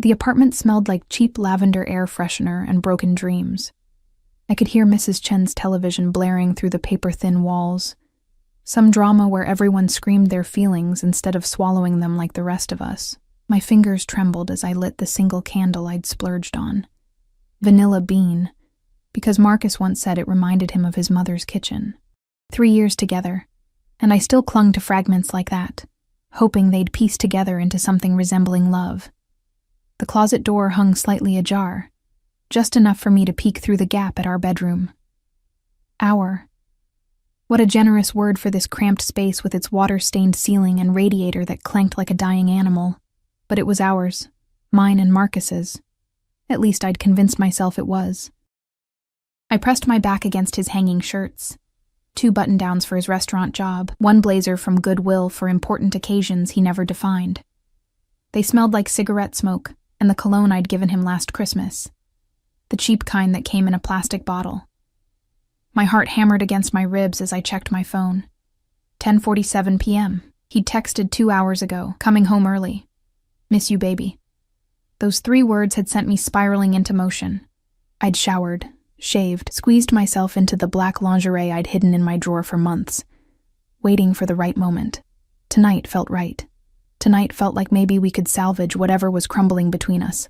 The apartment smelled like cheap lavender air freshener and broken dreams. I could hear Mrs. Chen's television blaring through the paper-thin walls. Some drama where everyone screamed their feelings instead of swallowing them like the rest of us. My fingers trembled as I lit the single candle I'd splurged on. Vanilla bean, because Marcus once said it reminded him of his mother's kitchen. 3 years together, and I still clung to fragments like that, hoping they'd piece together into something resembling love. The closet door hung slightly ajar, just enough for me to peek through the gap at our bedroom. Our. What a generous word for this cramped space with its water-stained ceiling and radiator that clanked like a dying animal. But it was ours, mine and Marcus's. At least I'd convinced myself it was. I pressed my back against his hanging shirts. 2 button-downs for his restaurant job, 1 blazer from Goodwill for important occasions he never defined. They smelled like cigarette smoke and the cologne I'd given him last Christmas. The cheap kind that came in a plastic bottle. My heart hammered against my ribs as I checked my phone. 10:47 p.m. He'd texted 2 hours ago, coming home early. Miss you, baby. Those 3 words had sent me spiraling into motion. I'd showered, shaved, squeezed myself into the black lingerie I'd hidden in my drawer for months, waiting for the right moment. Tonight felt right. Tonight felt like maybe we could salvage whatever was crumbling between us,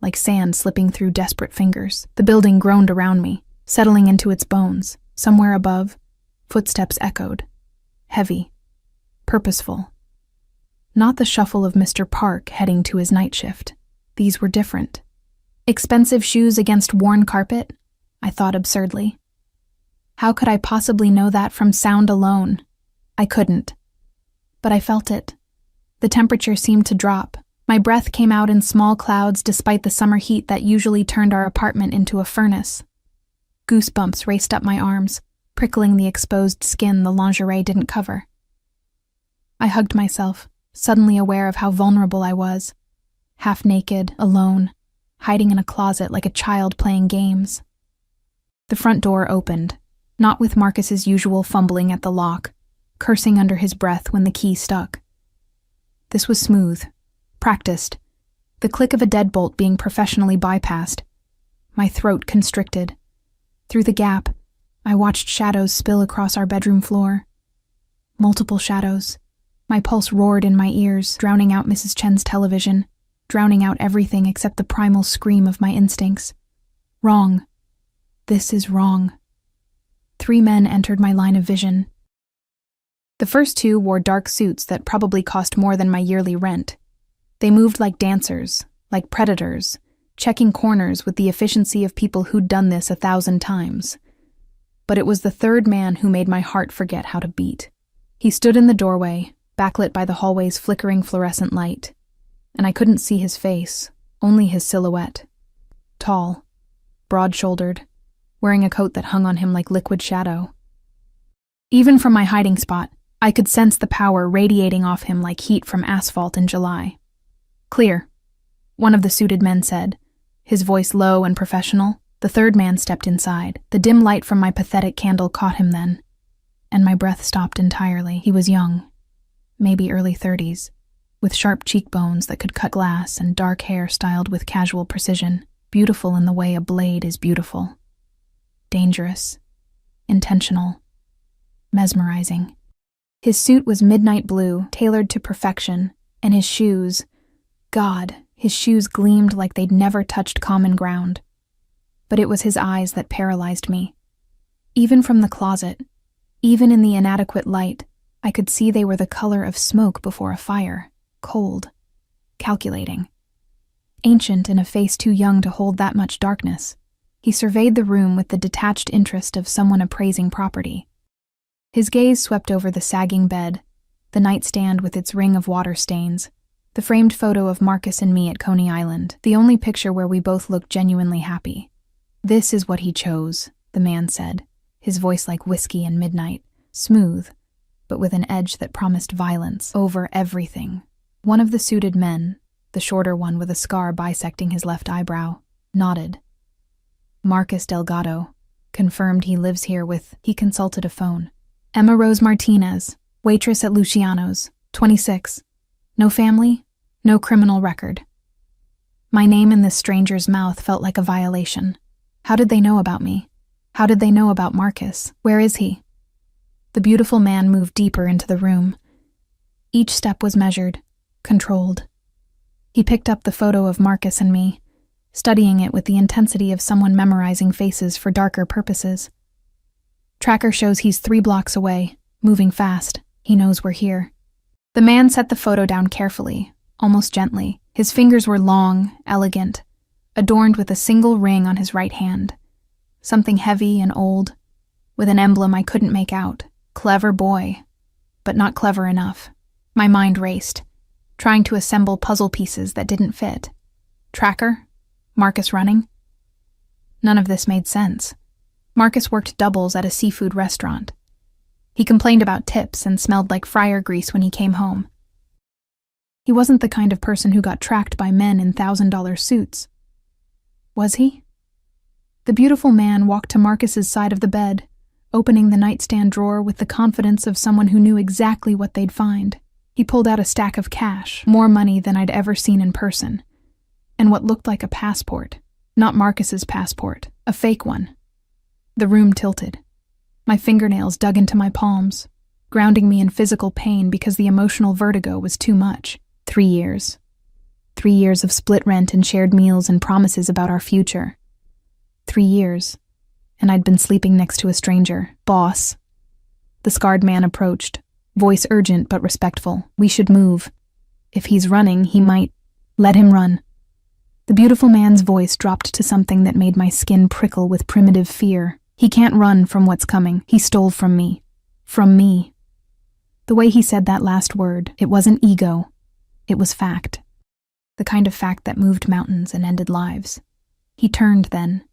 like sand slipping through desperate fingers. The building groaned around me, settling into its bones. Somewhere above, footsteps echoed. Heavy. Purposeful. Not the shuffle of Mr. Park heading to his night shift. These were different. Expensive shoes against worn carpet? I thought absurdly. How could I possibly know that from sound alone? I couldn't. But I felt it. The temperature seemed to drop. My breath came out in small clouds despite the summer heat that usually turned our apartment into a furnace. Goosebumps raced up my arms, prickling the exposed skin the lingerie didn't cover. I hugged myself, suddenly aware of how vulnerable I was. Half naked, alone, hiding in a closet like a child playing games. The front door opened, not with Marcus's usual fumbling at the lock, cursing under his breath when the key stuck. This was smooth, practiced, the click of a deadbolt being professionally bypassed. My throat constricted. Through the gap, I watched shadows spill across our bedroom floor. Multiple shadows. My pulse roared in my ears, drowning out Mrs. Chen's television, drowning out everything except the primal scream of my instincts. Wrong. This is wrong. 3 men entered my line of vision. The first 2 wore dark suits that probably cost more than my yearly rent. They moved like dancers, like predators, checking corners with the efficiency of people who'd done this 1,000 times. But it was the 3rd man who made my heart forget how to beat. He stood in the doorway, backlit by the hallway's flickering fluorescent light, and I couldn't see his face, only his silhouette. Tall, broad-shouldered, wearing a coat that hung on him like liquid shadow. Even from my hiding spot, I could sense the power radiating off him like heat from asphalt in July. Clear, one of the suited men said, his voice low and professional. The 3rd man stepped inside. The dim light from my pathetic candle caught him then, and my breath stopped entirely. He was young, maybe early 30s, with sharp cheekbones that could cut glass and dark hair styled with casual precision, beautiful in the way a blade is beautiful. Dangerous, intentional, mesmerizing. His suit was midnight blue, tailored to perfection, and his shoes, God, his shoes gleamed like they'd never touched common ground. But it was his eyes that paralyzed me. Even from the closet, even in the inadequate light, I could see they were the color of smoke before a fire, cold, calculating. Ancient in a face too young to hold that much darkness, he surveyed the room with the detached interest of someone appraising property. His gaze swept over the sagging bed, the nightstand with its ring of water stains, the framed photo of Marcus and me at Coney Island, the only picture where we both looked genuinely happy. This is what he chose, the man said, his voice like whiskey and midnight, smooth, but with an edge that promised violence over everything. One of the suited men, the shorter one with a scar bisecting his left eyebrow, nodded. Marcus Delgado, confirmed he lives here with, he consulted a phone. Emma Rose Martinez, waitress at Luciano's, 26. No family, no criminal record. My name in this stranger's mouth felt like a violation. How did they know about me? How did they know about Marcus? Where is he? The beautiful man moved deeper into the room. Each step was measured, controlled. He picked up the photo of Marcus and me, studying it with the intensity of someone memorizing faces for darker purposes. Tracker shows he's 3 blocks away, moving fast. He knows we're here. The man set the photo down carefully, almost gently. His fingers were long, elegant, adorned with a single ring on his right hand. Something heavy and old, with an emblem I couldn't make out. Clever boy, but not clever enough. My mind raced, trying to assemble puzzle pieces that didn't fit. Tracker? Marcus running? None of this made sense. Marcus worked doubles at a seafood restaurant. He complained about tips and smelled like fryer grease when he came home. He wasn't the kind of person who got tracked by men in $1,000 suits. Was he? The beautiful man walked to Marcus's side of the bed, opening the nightstand drawer with the confidence of someone who knew exactly what they'd find. He pulled out a stack of cash, more money than I'd ever seen in person, and what looked like a passport. Not Marcus's passport, a fake one. The room tilted. My fingernails dug into my palms, grounding me in physical pain because the emotional vertigo was too much. 3 years. 3 years of split rent and shared meals and promises about our future. 3 years, and I'd been sleeping next to a stranger. Boss. The scarred man approached, voice urgent but respectful. We should move. If he's running, he might. Let him run. The beautiful man's voice dropped to something that made my skin prickle with primitive fear. He can't run from what's coming. He stole from me. From me. The way he said that last word, it wasn't ego. It was fact. The kind of fact that moved mountains and ended lives. He turned then,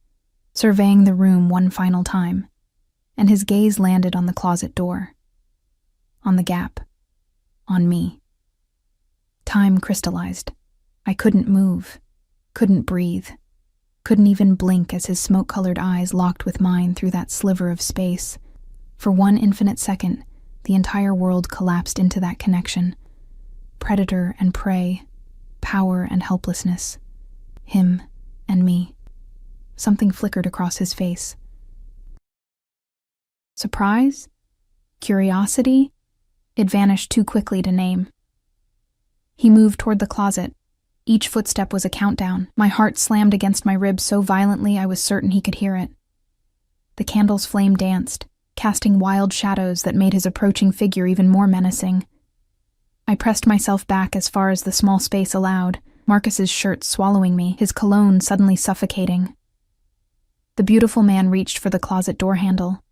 surveying the room one final time, and his gaze landed on the closet door. On the gap. On me. Time crystallized. I couldn't move. Couldn't breathe. Couldn't even blink as his smoke-colored eyes locked with mine through that sliver of space. For one infinite second, the entire world collapsed into that connection. Predator and prey, power and helplessness, him and me. Something flickered across his face. Surprise? Curiosity? It vanished too quickly to name. He moved toward the closet. Each footstep was a countdown. My heart slammed against my ribs so violently I was certain he could hear it. The candle's flame danced, casting wild shadows that made his approaching figure even more menacing. I pressed myself back as far as the small space allowed, Marcus's shirt swallowing me, his cologne suddenly suffocating. The beautiful man reached for the closet door handle.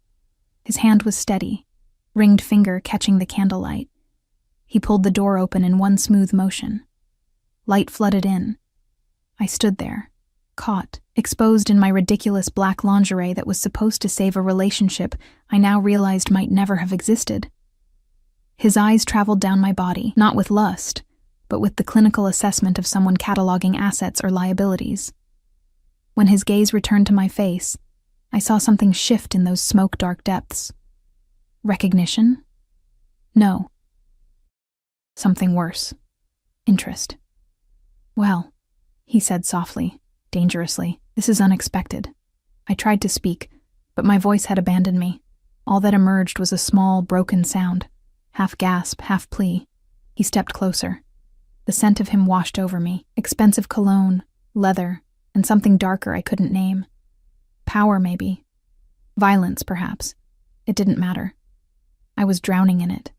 His hand was steady, ringed finger catching the candlelight. He pulled the door open in one smooth motion. Light flooded in. I stood there, caught, exposed in my ridiculous black lingerie that was supposed to save a relationship I now realized might never have existed. His eyes traveled down my body, not with lust, but with the clinical assessment of someone cataloging assets or liabilities. When his gaze returned to my face, I saw something shift in those smoke-dark depths. Recognition? No. Something worse. Interest. Well, he said softly, dangerously, this is unexpected. I tried to speak, but my voice had abandoned me. All that emerged was a small, broken sound. Half gasp, half plea. He stepped closer. The scent of him washed over me. Expensive cologne, leather, and something darker I couldn't name. Power, maybe. Violence, perhaps. It didn't matter. I was drowning in it.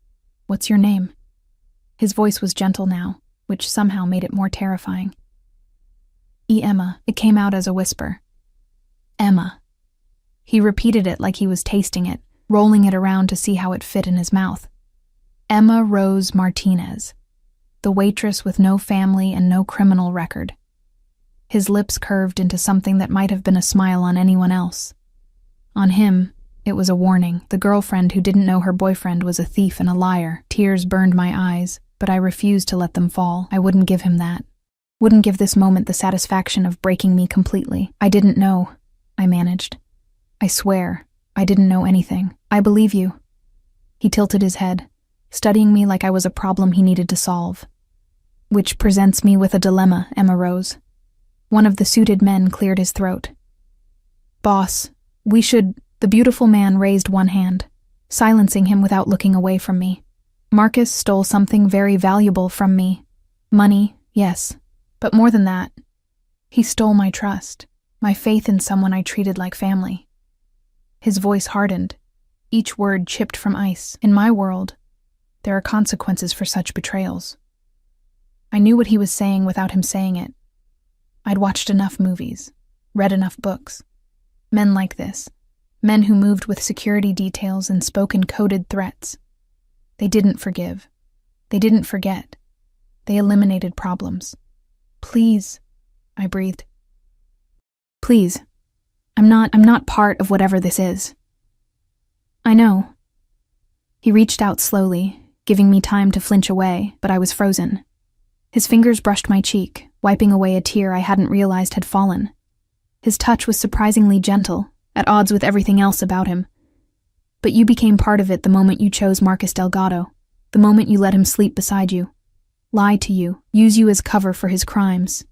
What's your name? His voice was gentle now, which somehow made it more terrifying. Emma. It came out as a whisper. Emma. He repeated it like he was tasting it, rolling it around to see how it fit in his mouth. Emma Rose Martinez, the waitress with no family and no criminal record. His lips curved into something that might have been a smile on anyone else. On him, it was a warning. The girlfriend who didn't know her boyfriend was a thief and a liar. Tears burned my eyes, but I refused to let them fall. I wouldn't give him that. Wouldn't give this moment the satisfaction of breaking me completely. I didn't know, I managed. I swear, I didn't know anything. I believe you. He tilted his head, studying me like I was a problem he needed to solve. Which presents me with a dilemma, Emma Rose. One of the suited men cleared his throat. "Boss, we should—" The beautiful man raised one hand, silencing him without looking away from me. "Marcus stole something very valuable from me. Money, yes, but more than that. He stole my trust, my faith in someone I treated like family." His voice hardened, each word chipped from ice. In my world, there are consequences for such betrayals. I knew what he was saying without him saying it. I'd watched enough movies, read enough books. Men like this, men who moved with security details and spoke in coded threats. They didn't forgive. They didn't forget. They eliminated problems. "Please," I breathed. "Please. I'm not part of whatever this is." "I know." He reached out slowly, giving me time to flinch away, but I was frozen. His fingers brushed my cheek, wiping away a tear I hadn't realized had fallen. His touch was surprisingly gentle, at odds with everything else about him. "But you became part of it the moment you chose Marcus Delgado, the moment you let him sleep beside you, lie to you, use you as cover for his crimes.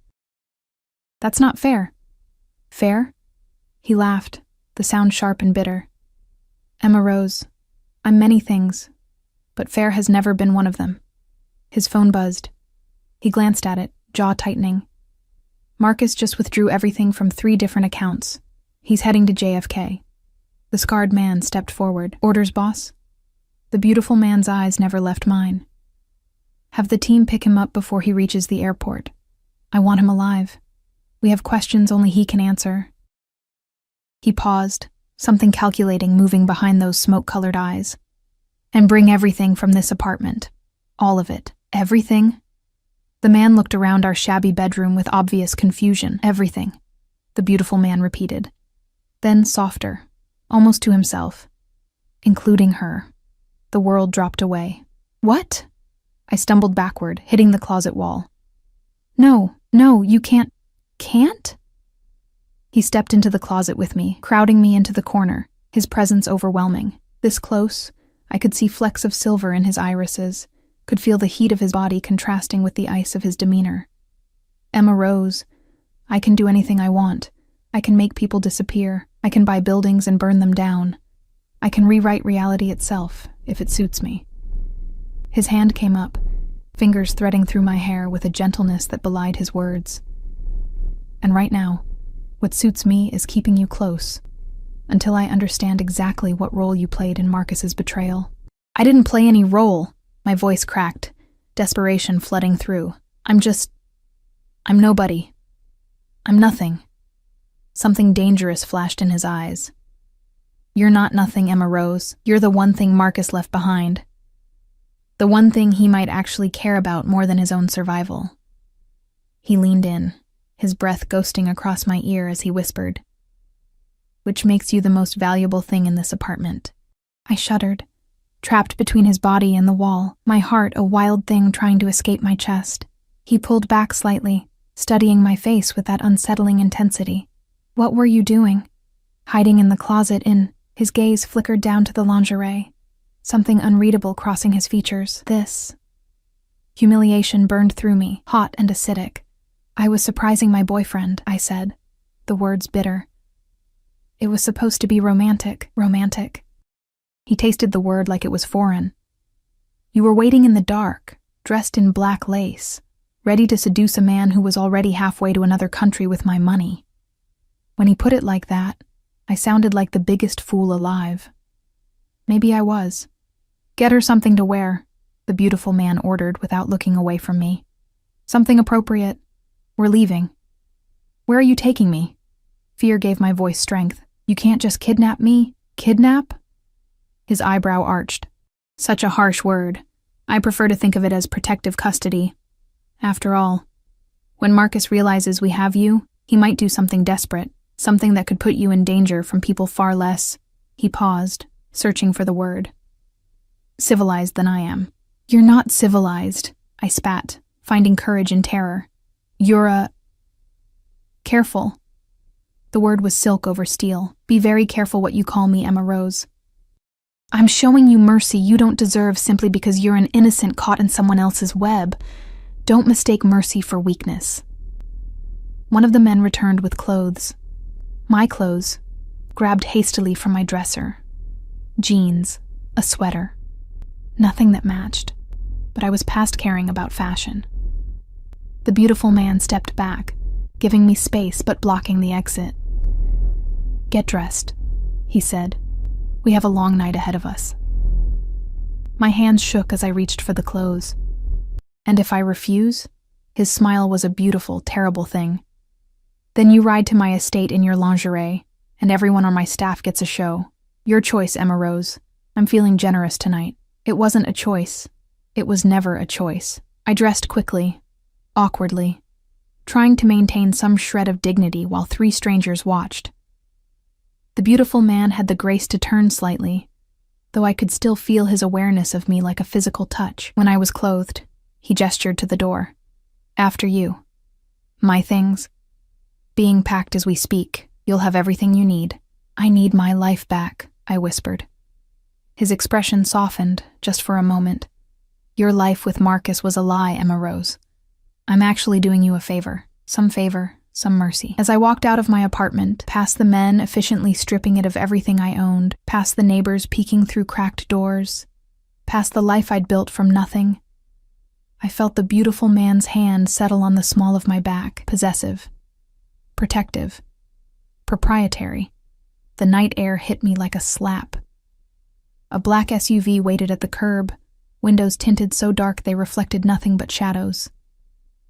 That's not fair." "Fair?" He laughed, the sound sharp and bitter. "Emma Rose, I'm many things, but fair has never been one of them." His phone buzzed. He glanced at it, jaw tightening. Marcus just withdrew everything from 3 different accounts. He's heading to JFK. The scarred man stepped forward. "Orders, boss?" The beautiful man's eyes never left mine. "Have the team pick him up before he reaches the airport. I want him alive. We have questions only he can answer." He paused, something calculating moving behind those smoke-colored eyes. "And bring everything from this apartment. All of it. Everything?" The man looked around our shabby bedroom with obvious confusion. "Everything," the beautiful man repeated. Then softer, almost to himself. "Including her." The world dropped away. "What?" I stumbled backward, hitting the closet wall. No, you can't." "Can't?" He stepped into the closet with me, crowding me into the corner, his presence overwhelming. This close, I could see flecks of silver in his irises, could feel the heat of his body contrasting with the ice of his demeanor. "Emma Rose, I can do anything I want. I can make people disappear. I can buy buildings and burn them down. I can rewrite reality itself, if it suits me." His hand came up, fingers threading through my hair with a gentleness that belied his words. "And right now, what suits me is keeping you close, until I understand exactly what role you played in Marcus's betrayal." "I didn't play any role," my voice cracked, desperation flooding through. I'm nobody. I'm nothing." Something dangerous flashed in his eyes. "You're not nothing, Emma Rose. You're the one thing Marcus left behind. The one thing he might actually care about more than his own survival." He leaned in, his breath ghosting across my ear as he whispered, "Which makes you the most valuable thing in this apartment." I shuddered, trapped between his body and the wall, my heart a wild thing trying to escape my chest. He pulled back slightly, studying my face with that unsettling intensity. "What were you doing?" "Hiding in the closet His gaze flickered down to the lingerie, something unreadable crossing his features. "This." Humiliation burned through me, hot and acidic. "I was surprising my boyfriend," I said, the words bitter. "It was supposed to be romantic." He tasted the word like it was foreign. "You were waiting in the dark, dressed in black lace, ready to seduce a man who was already halfway to another country with my money." When he put it like that, I sounded like the biggest fool alive. Maybe I was. "Get her something to wear," the beautiful man ordered without looking away from me. "Something appropriate. We're leaving." "Where are you taking me?" Fear gave my voice strength. "You can't just kidnap me." "Kidnap?" His eyebrow arched. "Such a harsh word. I prefer to think of it as protective custody. After all, when Marcus realizes we have you, he might do something desperate, something that could put you in danger from people far less." He paused, searching for the word. "Civilized than I am." "You're not civilized," I spat, finding courage in terror. "You're Careful." The word was silk over steel. "Be very careful what you call me, Emma Rose. I'm showing you mercy you don't deserve simply because you're an innocent caught in someone else's web. Don't mistake mercy for weakness." One of the men returned with clothes. My clothes, grabbed hastily from my dresser. Jeans, a sweater. Nothing that matched, but I was past caring about fashion. The beautiful man stepped back, giving me space but blocking the exit. "Get dressed," he said. "We have a long night ahead of us." My hands shook as I reached for the clothes. "And if I refuse?" His smile was a beautiful, terrible thing. "Then you ride to my estate in your lingerie, and everyone on my staff gets a show. Your choice, Emma Rose. I'm feeling generous tonight." It wasn't a choice. It was never a choice. I dressed quickly, awkwardly, trying to maintain some shred of dignity while 3 strangers watched. The beautiful man had the grace to turn slightly, though I could still feel his awareness of me like a physical touch. When I was clothed, he gestured to the door. "After you. My things. Being packed as we speak. You'll have everything you need." "I need my life back," I whispered. His expression softened, just for a moment. "Your life with Marcus was a lie, Emma Rose. I'm actually doing you a favor, some mercy." As I walked out of my apartment, past the men efficiently stripping it of everything I owned, past the neighbors peeking through cracked doors, past the life I'd built from nothing, I felt the beautiful man's hand settle on the small of my back, possessive, protective, proprietary. The night air hit me like a slap. A black SUV waited at the curb, windows tinted so dark they reflected nothing but shadows.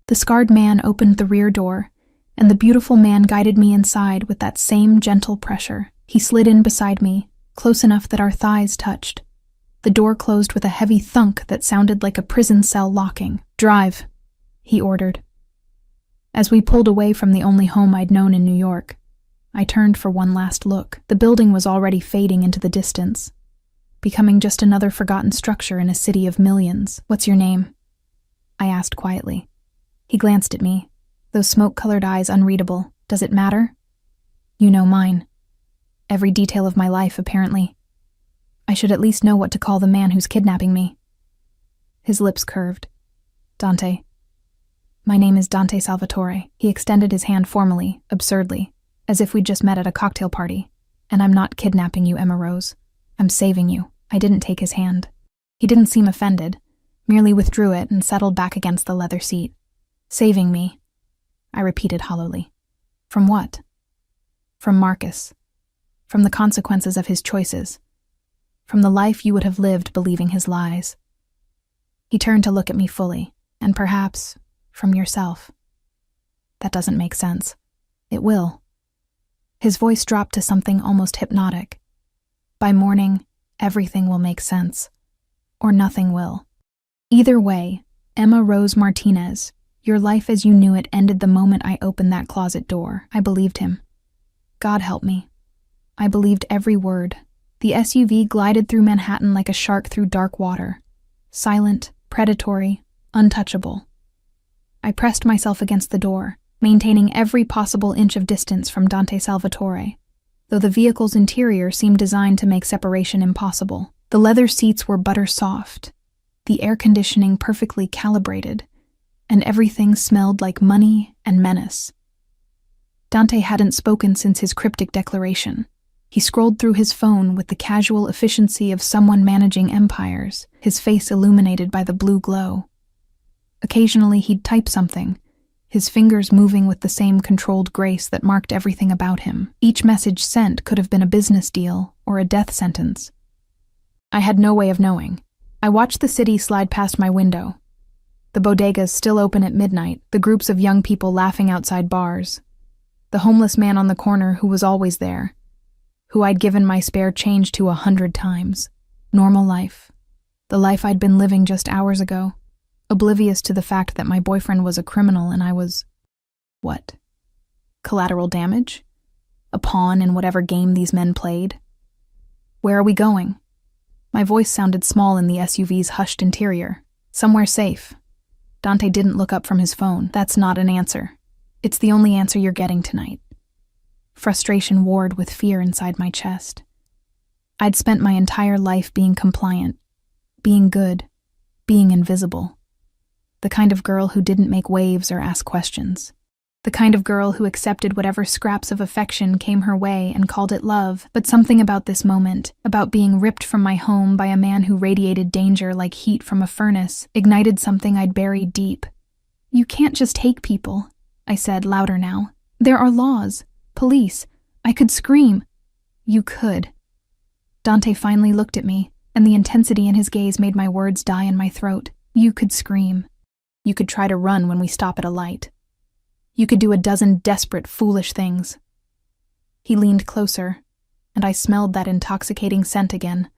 The scarred man opened the rear door, and the beautiful man guided me inside with that same gentle pressure. He slid in beside me, close enough that our thighs touched. The door closed with a heavy thunk that sounded like a prison cell locking. "Drive," he ordered. As we pulled away from the only home I'd known in New York, I turned for one last look. The building was already fading into the distance, becoming just another forgotten structure in a city of millions. "What's your name?" I asked quietly. He glanced at me, those smoke-colored eyes unreadable. "Does it matter?" "You know mine. Every detail of my life, apparently. I should at least know what to call the man who's kidnapping me." His lips curved. "Dante. My name is Dante Salvatore." He extended his hand formally, absurdly, as if we'd just met at a cocktail party. "And I'm not kidnapping you, Emma Rose. I'm saving you." I didn't take his hand. He didn't seem offended, merely withdrew it and settled back against the leather seat. "Saving me," I repeated hollowly. "From what?" "From Marcus. From the consequences of his choices. From the life you would have lived believing his lies." He turned to look at me fully, and perhaps, from yourself. "That doesn't make sense." "It will." His voice dropped to something almost hypnotic. "By morning, everything will make sense. Or nothing will. Either way, Emma Rose Martinez, your life as you knew it ended the moment I opened that closet door." I believed him. God help me. I believed every word. The SUV glided through Manhattan like a shark through dark water. Silent, predatory, untouchable. I pressed myself against the door, maintaining every possible inch of distance from Dante Salvatore, though the vehicle's interior seemed designed to make separation impossible. The leather seats were butter soft, the air conditioning perfectly calibrated, and everything smelled like money and menace. Dante hadn't spoken since his cryptic declaration. He scrolled through his phone with the casual efficiency of someone managing empires, his face illuminated by the blue glow. Occasionally he'd type something, his fingers moving with the same controlled grace that marked everything about him. Each message sent could have been a business deal or a death sentence. I had no way of knowing. I watched the city slide past my window. The bodegas still open at midnight, the groups of young people laughing outside bars. The homeless man on the corner who was always there, who I'd given my spare change to 100 times. Normal life. The life I'd been living just hours ago, oblivious to the fact that my boyfriend was a criminal and I was... what? Collateral damage? A pawn in whatever game these men played? Where are we going? My voice sounded small in the SUV's hushed interior. Somewhere safe. Dante didn't look up from his phone. "That's not an answer. It's the only answer you're getting tonight." Frustration warred with fear inside my chest. I'd spent my entire life being compliant, being good, being invisible. The kind of girl who didn't make waves or ask questions. The kind of girl who accepted whatever scraps of affection came her way and called it love. But something about this moment, about being ripped from my home by a man who radiated danger like heat from a furnace, ignited something I'd buried deep. "You can't just take people," I said, louder now. "There are laws, police. I could scream." "You could." Dante finally looked at me, and the intensity in his gaze made my words die in my throat. "You could scream. You could try to run when we stop at a light. You could do a dozen desperate, foolish things." He leaned closer, and I smelled that intoxicating scent again.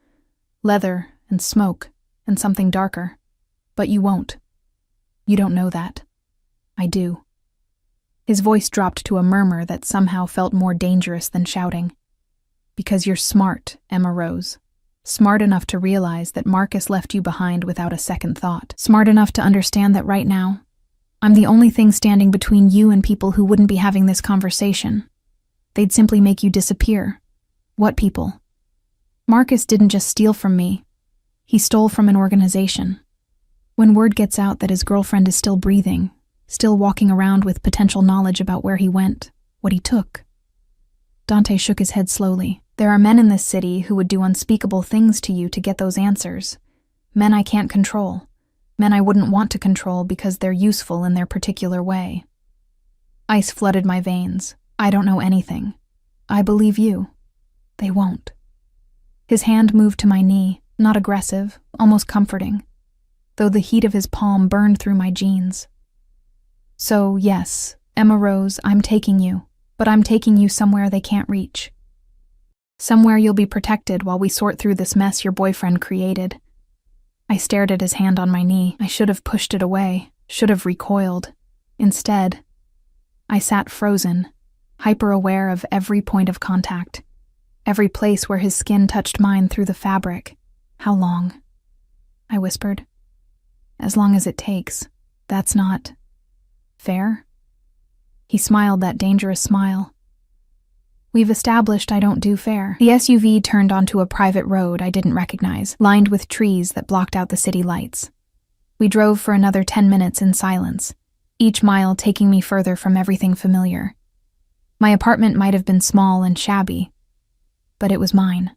Leather and smoke and something darker. "But you won't. You don't know that. I do." His voice dropped to a murmur that somehow felt more dangerous than shouting. "Because you're smart, Emma Rose. Smart enough to realize that Marcus left you behind without a second thought. Smart enough to understand that right now, I'm the only thing standing between you and people who wouldn't be having this conversation. They'd simply make you disappear." "What people?" "Marcus didn't just steal from me. He stole from an organization. When word gets out that his girlfriend is still breathing, still walking around with potential knowledge about where he went, what he took." Dante shook his head slowly. "There are men in this city who would do unspeakable things to you to get those answers. Men I can't control. Men I wouldn't want to control because they're useful in their particular way." Ice flooded my veins. "I don't know anything. I believe you. They won't." His hand moved to my knee, not aggressive, almost comforting, though the heat of his palm burned through my jeans. "So, yes, Emma Rose, I'm taking you, but I'm taking you somewhere they can't reach. Somewhere you'll be protected while we sort through this mess your boyfriend created." I stared at his hand on my knee. I should have pushed it away, should have recoiled. Instead, I sat frozen, hyper-aware of every point of contact, every place where his skin touched mine through the fabric. "How long?" I whispered. "As long as it takes. That's not fair?" He smiled that dangerous smile. "We've established I don't do fair." The SUV turned onto a private road I didn't recognize, lined with trees that blocked out the city lights. We drove for another 10 minutes in silence, each mile taking me further from everything familiar. My apartment might have been small and shabby, but it was mine.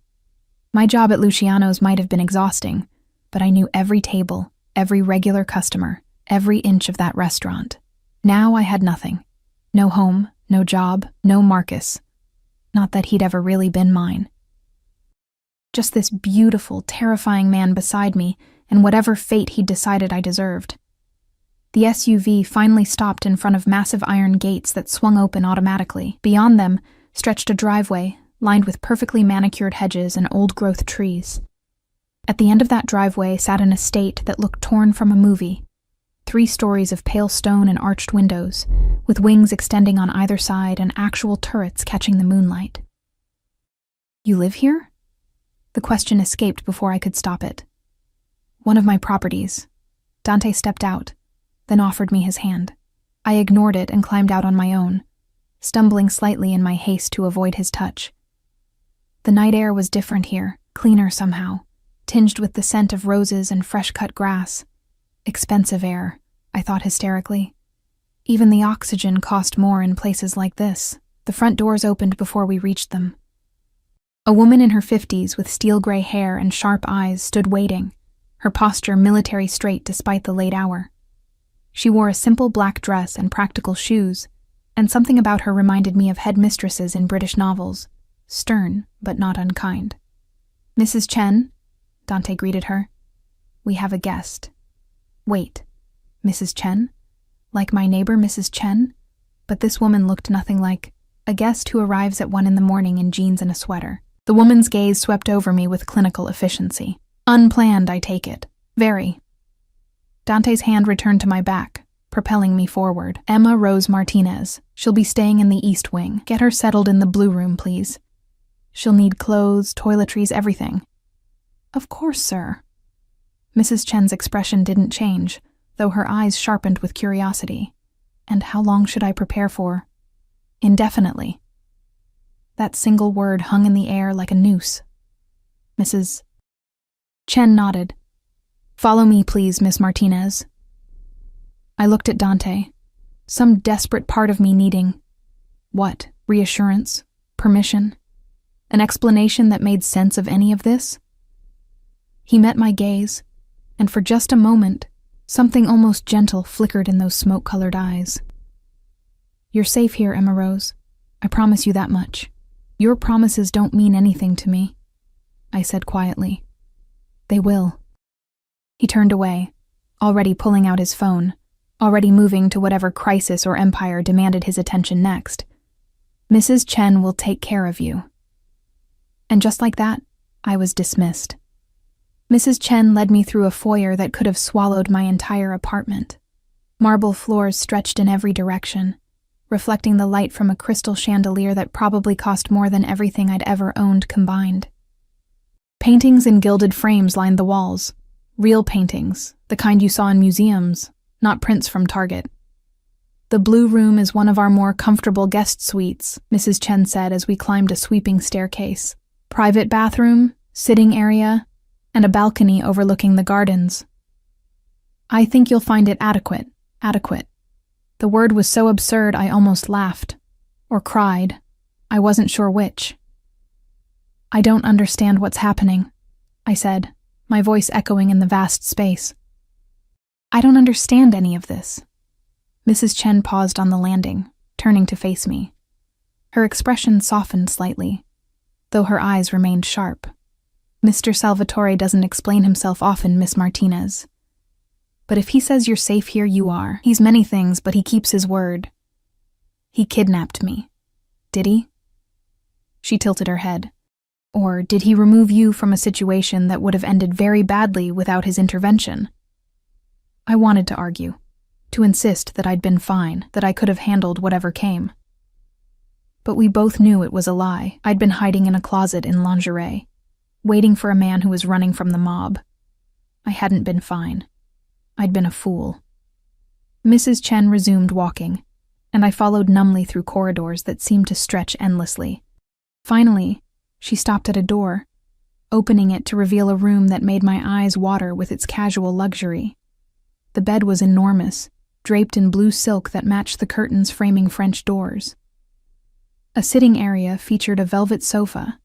My job at Luciano's might have been exhausting, but I knew every table, every regular customer, every inch of that restaurant. Now I had nothing. No home, no job, no Marcus. Not that he'd ever really been mine. Just this beautiful, terrifying man beside me and whatever fate he'd decided I deserved. The SUV finally stopped in front of massive iron gates that swung open automatically. Beyond them stretched a driveway lined with perfectly manicured hedges and old-growth trees. At the end of that driveway sat an estate that looked torn from a movie. 3 stories of pale stone and arched windows, with wings extending on either side and actual turrets catching the moonlight. "You live here?" The question escaped before I could stop it. "One of my properties." Dante stepped out, then offered me his hand. I ignored it and climbed out on my own, stumbling slightly in my haste to avoid his touch. The night air was different here, cleaner somehow, tinged with the scent of roses and fresh-cut grass. Expensive air, I thought hysterically. Even the oxygen cost more in places like this. The front doors opened before we reached them. A woman in her 50s with steel-gray hair and sharp eyes stood waiting, her posture military straight despite the late hour. She wore a simple black dress and practical shoes, and something about her reminded me of headmistresses in British novels, stern but not unkind. "Mrs. Chen," Dante greeted her. "We have a guest." Wait, Mrs. Chen? Like my neighbor, Mrs. Chen? But this woman looked nothing like a guest who arrives at 1 a.m. in jeans and a sweater. The woman's gaze swept over me with clinical efficiency. Unplanned, I take it. Very. Dante's hand returned to my back, propelling me forward. "Emma Rose Martinez. She'll be staying in the East Wing. Get her settled in the Blue Room, please. She'll need clothes, toiletries, everything." "Of course, sir." Mrs. Chen's expression didn't change, though her eyes sharpened with curiosity. "And how long should I prepare for?" "Indefinitely." That single word hung in the air like a noose. Mrs. Chen nodded. "Follow me, please, Miss Martinez." I looked at Dante. some desperate part of me needing, what, reassurance, permission, an explanation that made sense of any of this? He met my gaze, and for just a moment, something almost gentle flickered in those smoke-colored eyes. "You're safe here, Emma Rose. I promise you that much. Your promises don't mean anything to me," I said quietly. "They will." He turned away, already pulling out his phone, already moving to whatever crisis or empire demanded his attention next. "Mrs. Chen will take care of you." And just like that, I was dismissed. Mrs. Chen led me through a foyer that could have swallowed my entire apartment. Marble floors stretched in every direction, reflecting the light from a crystal chandelier that probably cost more than everything I'd ever owned combined. Paintings in gilded frames lined the walls. Real paintings, the kind you saw in museums, not prints from Target. "The blue room is one of our more comfortable guest suites," Mrs. Chen said as we climbed a sweeping staircase. "Private bathroom, sitting area, and a balcony overlooking the gardens. I think you'll find it adequate. The word was so absurd I almost laughed. Or cried. I wasn't sure which. "I don't understand what's happening," I said, my voice echoing in the vast space. "I don't understand any of this." Mrs. Chen paused on the landing, turning to face me. Her expression softened slightly, though her eyes remained sharp. "Mr. Salvatore doesn't explain himself often, Miss Martinez. But if he says you're safe here, you are. He's many things, but he keeps his word. He kidnapped me. Did he?" She tilted her head. "Or did he remove you from a situation that would have ended very badly without his intervention?" I wanted to argue, to insist that I'd been fine, that I could have handled whatever came. But we both knew it was a lie. I'd been hiding in a closet in lingerie, waiting for a man who was running from the mob. I hadn't been fine. I'd been a fool. Mrs. Chen resumed walking, and I followed numbly through corridors that seemed to stretch endlessly. Finally, she stopped at a door, opening it to reveal a room that made my eyes water with its casual luxury. The bed was enormous, draped in blue silk that matched the curtains framing French doors. A sitting area featured a velvet sofa,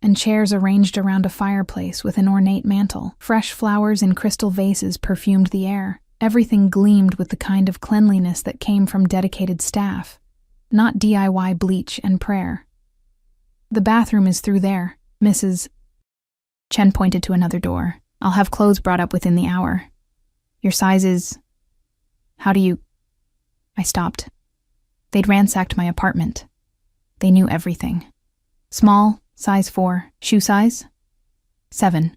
and chairs arranged around a fireplace with an ornate mantel. Fresh flowers in crystal vases perfumed the air. Everything gleamed with the kind of cleanliness that came from dedicated staff, not DIY bleach and prayer. "The bathroom is through there, Mrs. Chen pointed to another door. "I'll have clothes brought up within the hour. Your size is... How do you..." I stopped. They'd ransacked my apartment. They knew everything. "Small, size 4. Shoe size? 7.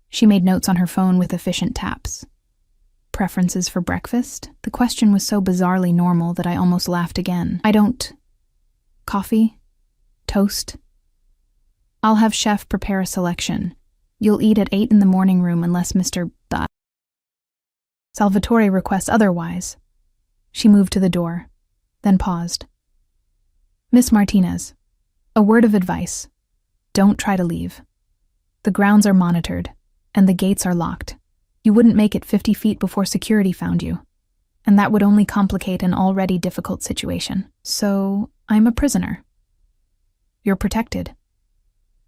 She made notes on her phone with efficient taps. "Preferences for breakfast?" The question was so bizarrely normal that I almost laughed again. "I don't... Coffee? Toast? I'll have chef prepare a selection. You'll eat at 8 in the morning room unless Mr. Salvatore requests otherwise." She moved to the door, then paused. "Miss Martinez, a word of advice. Don't try to leave. The grounds are monitored, and the gates are locked. You wouldn't make it 50 feet before security found you, and that would only complicate an already difficult situation. So, I'm a prisoner. You're protected."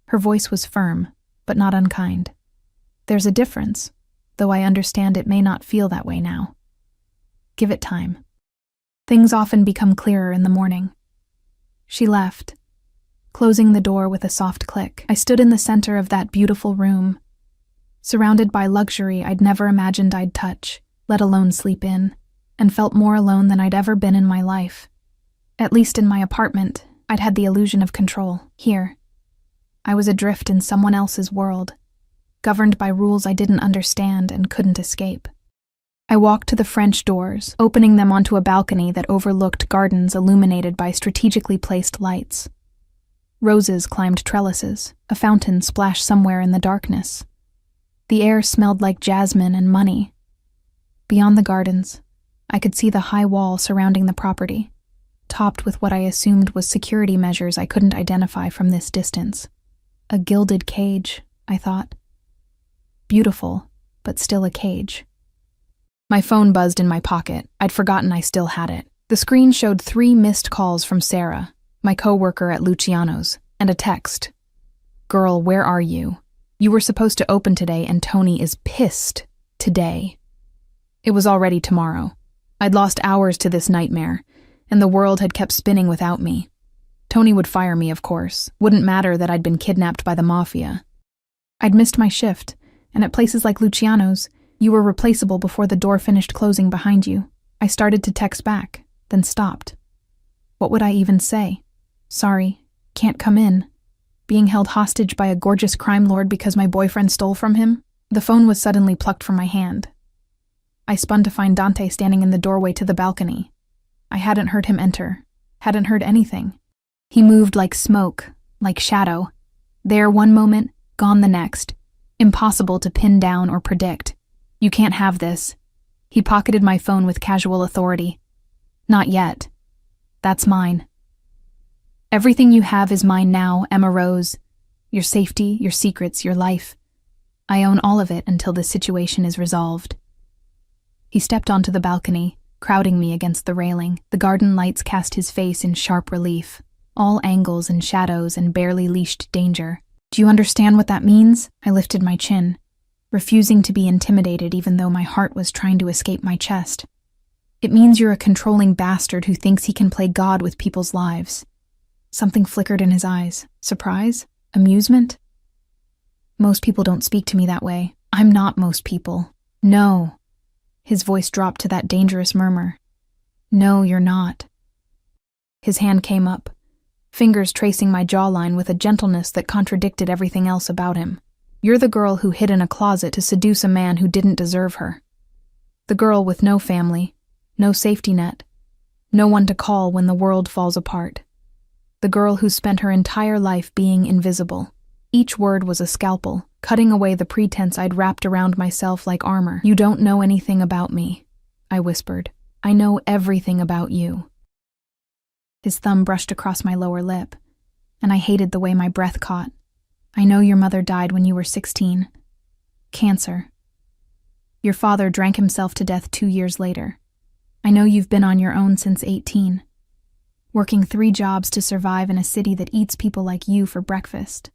Her voice was firm, but not unkind. "There's a difference, though I understand it may not feel that way now. Give it time. Things often become clearer in the morning." She left, closing the door with a soft click. I stood in the center of that beautiful room, surrounded by luxury I'd never imagined I'd touch, let alone sleep in, and felt more alone than I'd ever been in my life. At least in my apartment, I'd had the illusion of control. Here, I was adrift in someone else's world, governed by rules I didn't understand and couldn't escape. I walked to the French doors, opening them onto a balcony that overlooked gardens illuminated by strategically placed lights. Roses climbed trellises, a fountain splashed somewhere in the darkness. The air smelled like jasmine and money. Beyond the gardens, I could see the high wall surrounding the property, topped with what I assumed was security measures I couldn't identify from this distance. A gilded cage, I thought. Beautiful, but still a cage. My phone buzzed in my pocket. I'd forgotten I still had it. The screen showed 3 missed calls from Sarah, my coworker at Luciano's, and a text. "Girl, where are you? You were supposed to open today and Tony is pissed today." It was already tomorrow. I'd lost hours to this nightmare, and the world had kept spinning without me. Tony would fire me, of course. Wouldn't matter that I'd been kidnapped by the Mafia. I'd missed my shift, and at places like Luciano's, you were replaceable before the door finished closing behind you. I started to text back, then stopped. What would I even say? Sorry, can't come in. Being held hostage by a gorgeous crime lord because my boyfriend stole from him? The phone was suddenly plucked from my hand. I spun to find Dante standing in the doorway to the balcony. I hadn't heard him enter, hadn't heard anything. He moved like smoke, like shadow. There one moment, gone the next. Impossible to pin down or predict. You can't have this. He pocketed my phone with casual authority. Not yet. That's mine. Everything you have is mine now, Emma Rose. Your safety, your secrets, your life. I own all of it until this situation is resolved. He stepped onto the balcony, crowding me against the railing. The garden lights cast his face in sharp relief. All angles and shadows and barely leashed danger. Do you understand what that means? I lifted my chin, refusing to be intimidated even though my heart was trying to escape my chest. It means you're a controlling bastard who thinks he can play God with people's lives. Something flickered in his eyes. Surprise? Amusement? Most people don't speak to me that way. I'm not most people. No. His voice dropped to that dangerous murmur. No, you're not. His hand came up, fingers tracing my jawline with a gentleness that contradicted everything else about him. You're the girl who hid in a closet to seduce a man who didn't deserve her. The girl with no family, no safety net, no one to call when the world falls apart. The girl who spent her entire life being invisible. Each word was a scalpel, cutting away the pretense I'd wrapped around myself like armor. You don't know anything about me, I whispered. I know everything about you. His thumb brushed across my lower lip, and I hated the way my breath caught. I know your mother died when you were 16. Cancer. Your father drank himself to death 2 years later. I know you've been on your own since 18. Working 3 jobs to survive in a city that eats people like you for breakfast.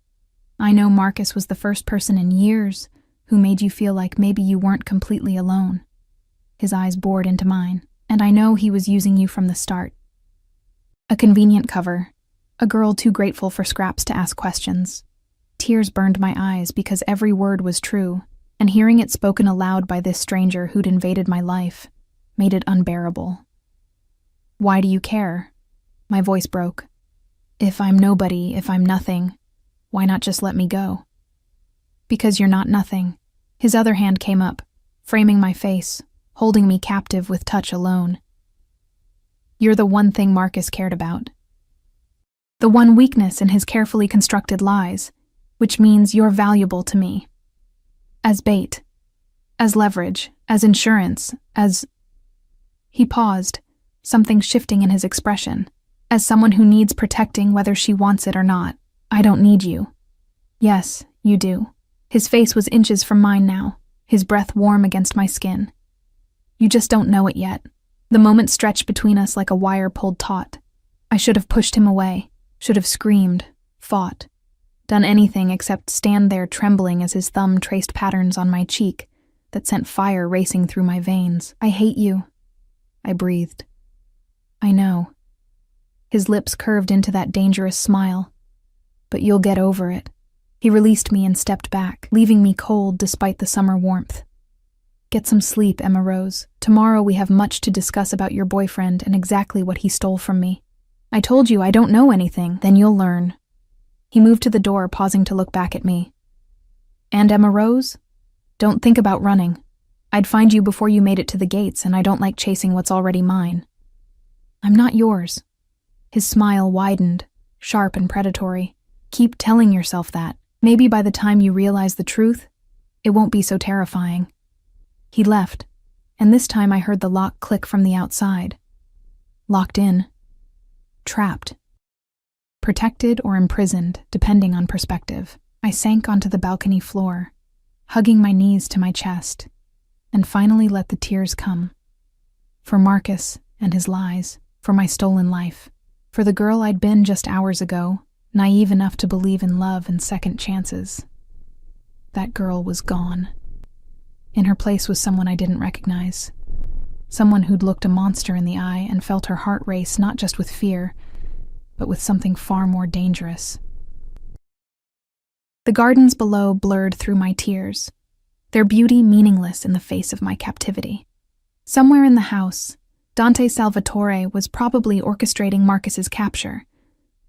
I know Marcus was the first person in years who made you feel like maybe you weren't completely alone. His eyes bored into mine, and I know he was using you from the start. A convenient cover, a girl too grateful for scraps to ask questions. Tears burned my eyes because every word was true, and hearing it spoken aloud by this stranger who'd invaded my life made it unbearable. Why do you care? My voice broke. If I'm nobody, if I'm nothing, why not just let me go? Because you're not nothing. His other hand came up, framing my face, holding me captive with touch alone. You're the one thing Marcus cared about. The one weakness in his carefully constructed lies, which means you're valuable to me. As bait, as leverage, as insurance, as... He paused, something shifting in his expression. As someone who needs protecting whether she wants it or not. I don't need you. Yes, you do. His face was inches from mine now, his breath warm against my skin. You just don't know it yet. The moment stretched between us like a wire pulled taut. I should have pushed him away, should have screamed, fought, done anything except stand there trembling as his thumb traced patterns on my cheek that sent fire racing through my veins. I hate you, I breathed. I know. His lips curved into that dangerous smile. But you'll get over it. He released me and stepped back, leaving me cold despite the summer warmth. Get some sleep, Emma Rose. Tomorrow we have much to discuss about your boyfriend and exactly what he stole from me. I told you I don't know anything. Then you'll learn. He moved to the door, pausing to look back at me. And Emma Rose? Don't think about running. I'd find you before you made it to the gates, and I don't like chasing what's already mine. I'm not yours. His smile widened, sharp and predatory. Keep telling yourself that. Maybe by the time you realize the truth, it won't be so terrifying. He left, and this time I heard the lock click from the outside. Locked in. Trapped. Protected or imprisoned, depending on perspective. I sank onto the balcony floor, hugging my knees to my chest, and finally let the tears come. For Marcus and his lies. For my stolen life. For the girl I'd been just hours ago, naive enough to believe in love and second chances. That girl was gone. In her place was someone I didn't recognize. Someone who'd looked a monster in the eye and felt her heart race not just with fear, but with something far more dangerous. The gardens below blurred through my tears, their beauty meaningless in the face of my captivity. Somewhere in the house, Dante Salvatore was probably orchestrating Marcus's capture,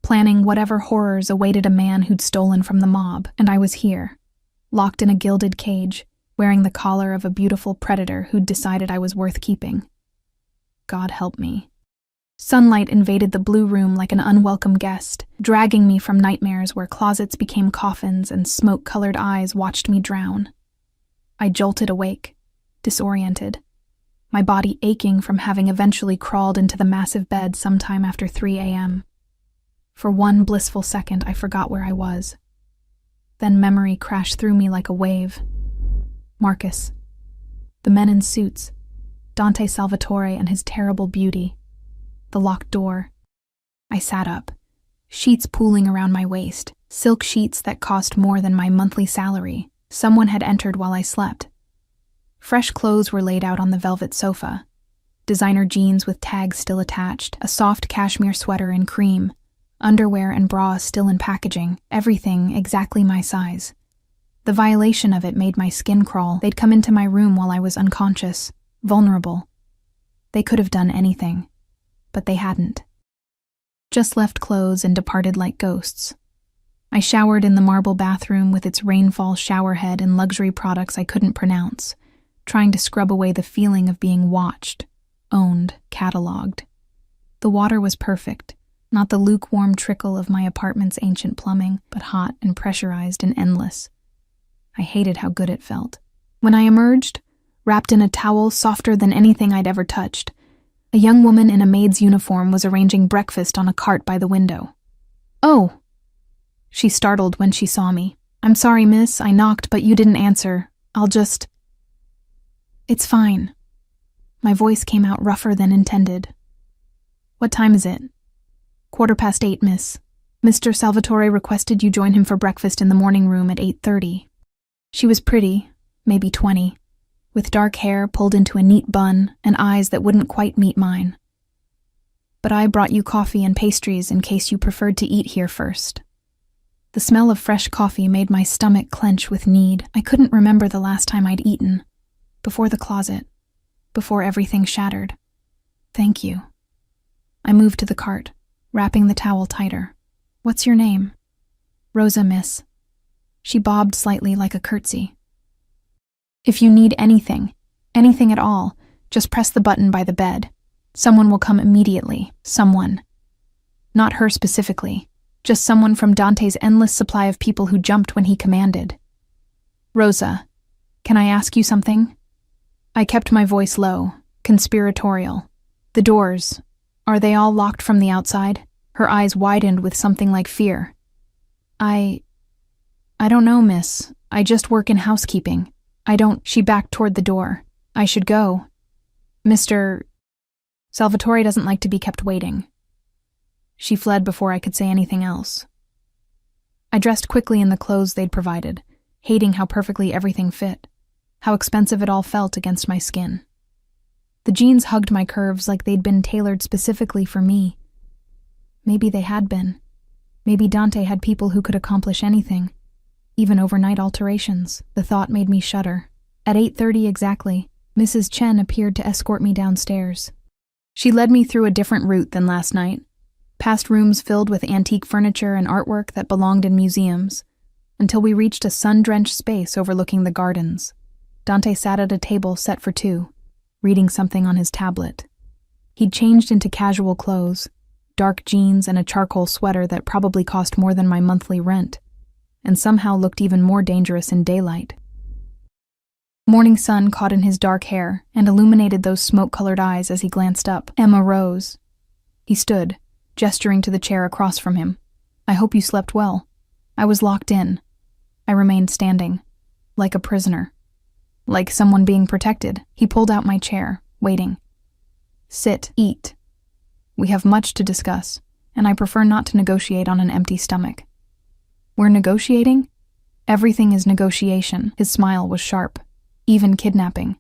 planning whatever horrors awaited a man who'd stolen from the mob, and I was here, locked in a gilded cage, wearing the collar of a beautiful predator who'd decided I was worth keeping. God help me. Sunlight invaded the blue room like an unwelcome guest, dragging me from nightmares where closets became coffins and smoke-colored eyes watched me drown. I jolted awake, disoriented, my body aching from having eventually crawled into the massive bed sometime after 3 a.m. For one blissful second, I forgot where I was. Then memory crashed through me like a wave. Marcus. The men in suits. Dante Salvatore and his terrible beauty. The locked door. I sat up, sheets pooling around my waist, silk sheets that cost more than my monthly salary. Someone had entered while I slept. Fresh clothes were laid out on the velvet sofa. Designer jeans with tags still attached, a soft cashmere sweater in cream, underwear and bras still in packaging, everything exactly my size. The violation of it made my skin crawl. They'd come into my room while I was unconscious, vulnerable. They could have done anything, but they hadn't. Just left clothes and departed like ghosts. I showered in the marble bathroom with its rainfall showerhead and luxury products I couldn't pronounce, trying to scrub away the feeling of being watched, owned, catalogued. The water was perfect, not the lukewarm trickle of my apartment's ancient plumbing, but hot and pressurized and endless. I hated how good it felt. When I emerged, wrapped in a towel softer than anything I'd ever touched, a young woman in a maid's uniform was arranging breakfast on a cart by the window. "Oh!" She startled when she saw me. "I'm sorry, miss, I knocked, but you didn't answer. I'll just—" "It's fine." My voice came out rougher than intended. "What time is it?" "8:15, miss. Mr. Salvatore requested you join him for breakfast in the morning room at 8:30. She was pretty, maybe 20, with dark hair pulled into a neat bun and eyes that wouldn't quite meet mine. But I brought you coffee and pastries in case you preferred to eat here first. The smell of fresh coffee made my stomach clench with need. I couldn't remember the last time I'd eaten. Before the closet. Before everything shattered. Thank you. I moved to the cart, wrapping the towel tighter. What's your name? Rosa, miss. She bobbed slightly like a curtsy. If you need anything at all, just press the button by the bed. Someone will come immediately. Someone. Not her specifically. Just someone from Dante's endless supply of people who jumped when he commanded. Rosa, can I ask you something? I kept my voice low, conspiratorial. The doors, are they all locked from the outside? Her eyes widened with something like fear. I don't know, miss. I just work in housekeeping. She backed toward the door. I should go. Mr. Salvatore doesn't like to be kept waiting. She fled before I could say anything else. I dressed quickly in the clothes they'd provided, hating how perfectly everything fit, how expensive it all felt against my skin. The jeans hugged my curves like they'd been tailored specifically for me. Maybe they had been. Maybe Dante had people who could accomplish anything, even overnight alterations. The thought made me shudder. At 8:30 exactly, Mrs. Chen appeared to escort me downstairs. She led me through a different route than last night, past rooms filled with antique furniture and artwork that belonged in museums, until we reached a sun-drenched space overlooking the gardens. Dante sat at a table set for two, reading something on his tablet. He'd changed into casual clothes, dark jeans and a charcoal sweater that probably cost more than my monthly rent, and somehow looked even more dangerous in daylight. Morning sun caught in his dark hair and illuminated those smoke-colored eyes as he glanced up. Emma rose. He stood, gesturing to the chair across from him. I hope you slept well. I was locked in. I remained standing, like a prisoner. Like someone being protected. He pulled out my chair, waiting. Sit, eat. We have much to discuss, and I prefer not to negotiate on an empty stomach. We're negotiating? Everything is negotiation. His smile was sharp. Even kidnapping.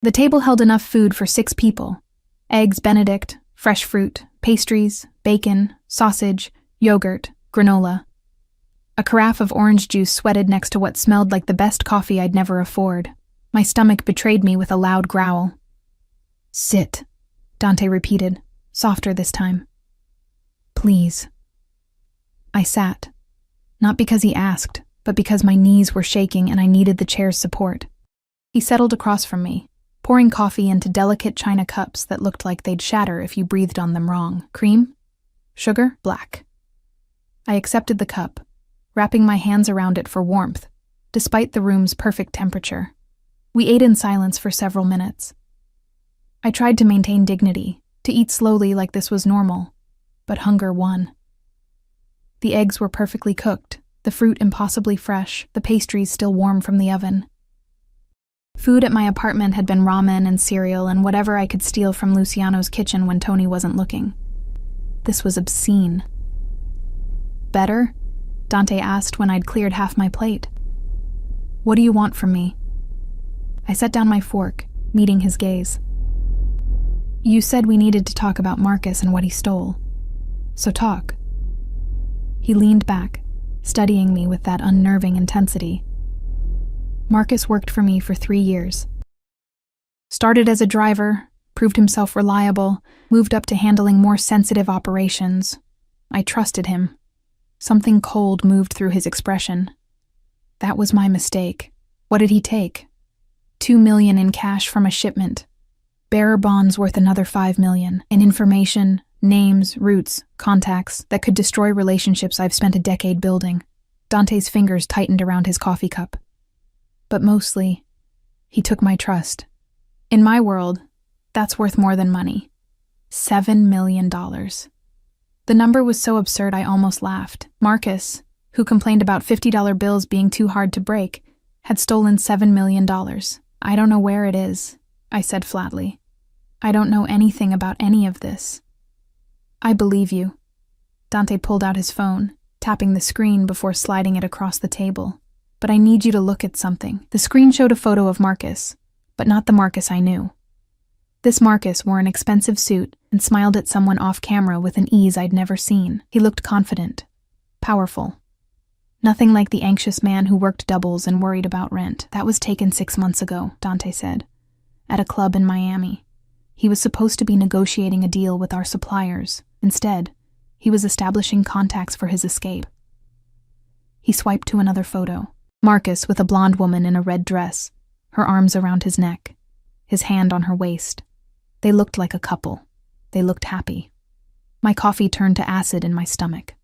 The table held enough food for 6 people. Eggs Benedict, fresh fruit, pastries, bacon, sausage, yogurt, granola. A carafe of orange juice sweated next to what smelled like the best coffee I'd never afford. My stomach betrayed me with a loud growl. "Sit," Dante repeated, softer this time. "Please." I sat. Not because he asked, but because my knees were shaking and I needed the chair's support. He settled across from me, pouring coffee into delicate china cups that looked like they'd shatter if you breathed on them wrong. Cream? Sugar? Black. I accepted the cup, wrapping my hands around it for warmth, despite the room's perfect temperature. We ate in silence for several minutes. I tried to maintain dignity, to eat slowly like this was normal, but hunger won. The eggs were perfectly cooked, the fruit impossibly fresh, the pastries still warm from the oven. Food at my apartment had been ramen and cereal and whatever I could steal from Luciano's kitchen when Tony wasn't looking. This was obscene. "Better?" Dante asked when I'd cleared half my plate. "What do you want from me?" I set down my fork, meeting his gaze. "You said we needed to talk about Marcus and what he stole. So talk." He leaned back, studying me with that unnerving intensity. Marcus worked for me for 3 years. Started as a driver, proved himself reliable, moved up to handling more sensitive operations. I trusted him. Something cold moved through his expression. That was my mistake. What did he take? $2 million in cash from a shipment. Bearer bonds worth another $5 million, and information, names, routes, contacts that could destroy relationships I've spent a decade building. Dante's fingers tightened around his coffee cup. But mostly, he took my trust. In my world, that's worth more than money. $7 million. The number was so absurd I almost laughed. Marcus, who complained about $50 bills being too hard to break, had stolen $7 million. "I don't know where it is," I said flatly. "I don't know anything about any of this." "I believe you." Dante pulled out his phone, tapping the screen before sliding it across the table. "But I need you to look at something." The screen showed a photo of Marcus, but not the Marcus I knew. This Marcus wore an expensive suit and smiled at someone off camera with an ease I'd never seen. He looked confident, powerful. Nothing like the anxious man who worked doubles and worried about rent. "That was taken 6 months ago," Dante said, "at a club in Miami. He was supposed to be negotiating a deal with our suppliers. Instead, he was establishing contacts for his escape." He swiped to another photo. Marcus with a blonde woman in a red dress, her arms around his neck, his hand on her waist. They looked like a couple. They looked happy. My coffee turned to acid in my stomach.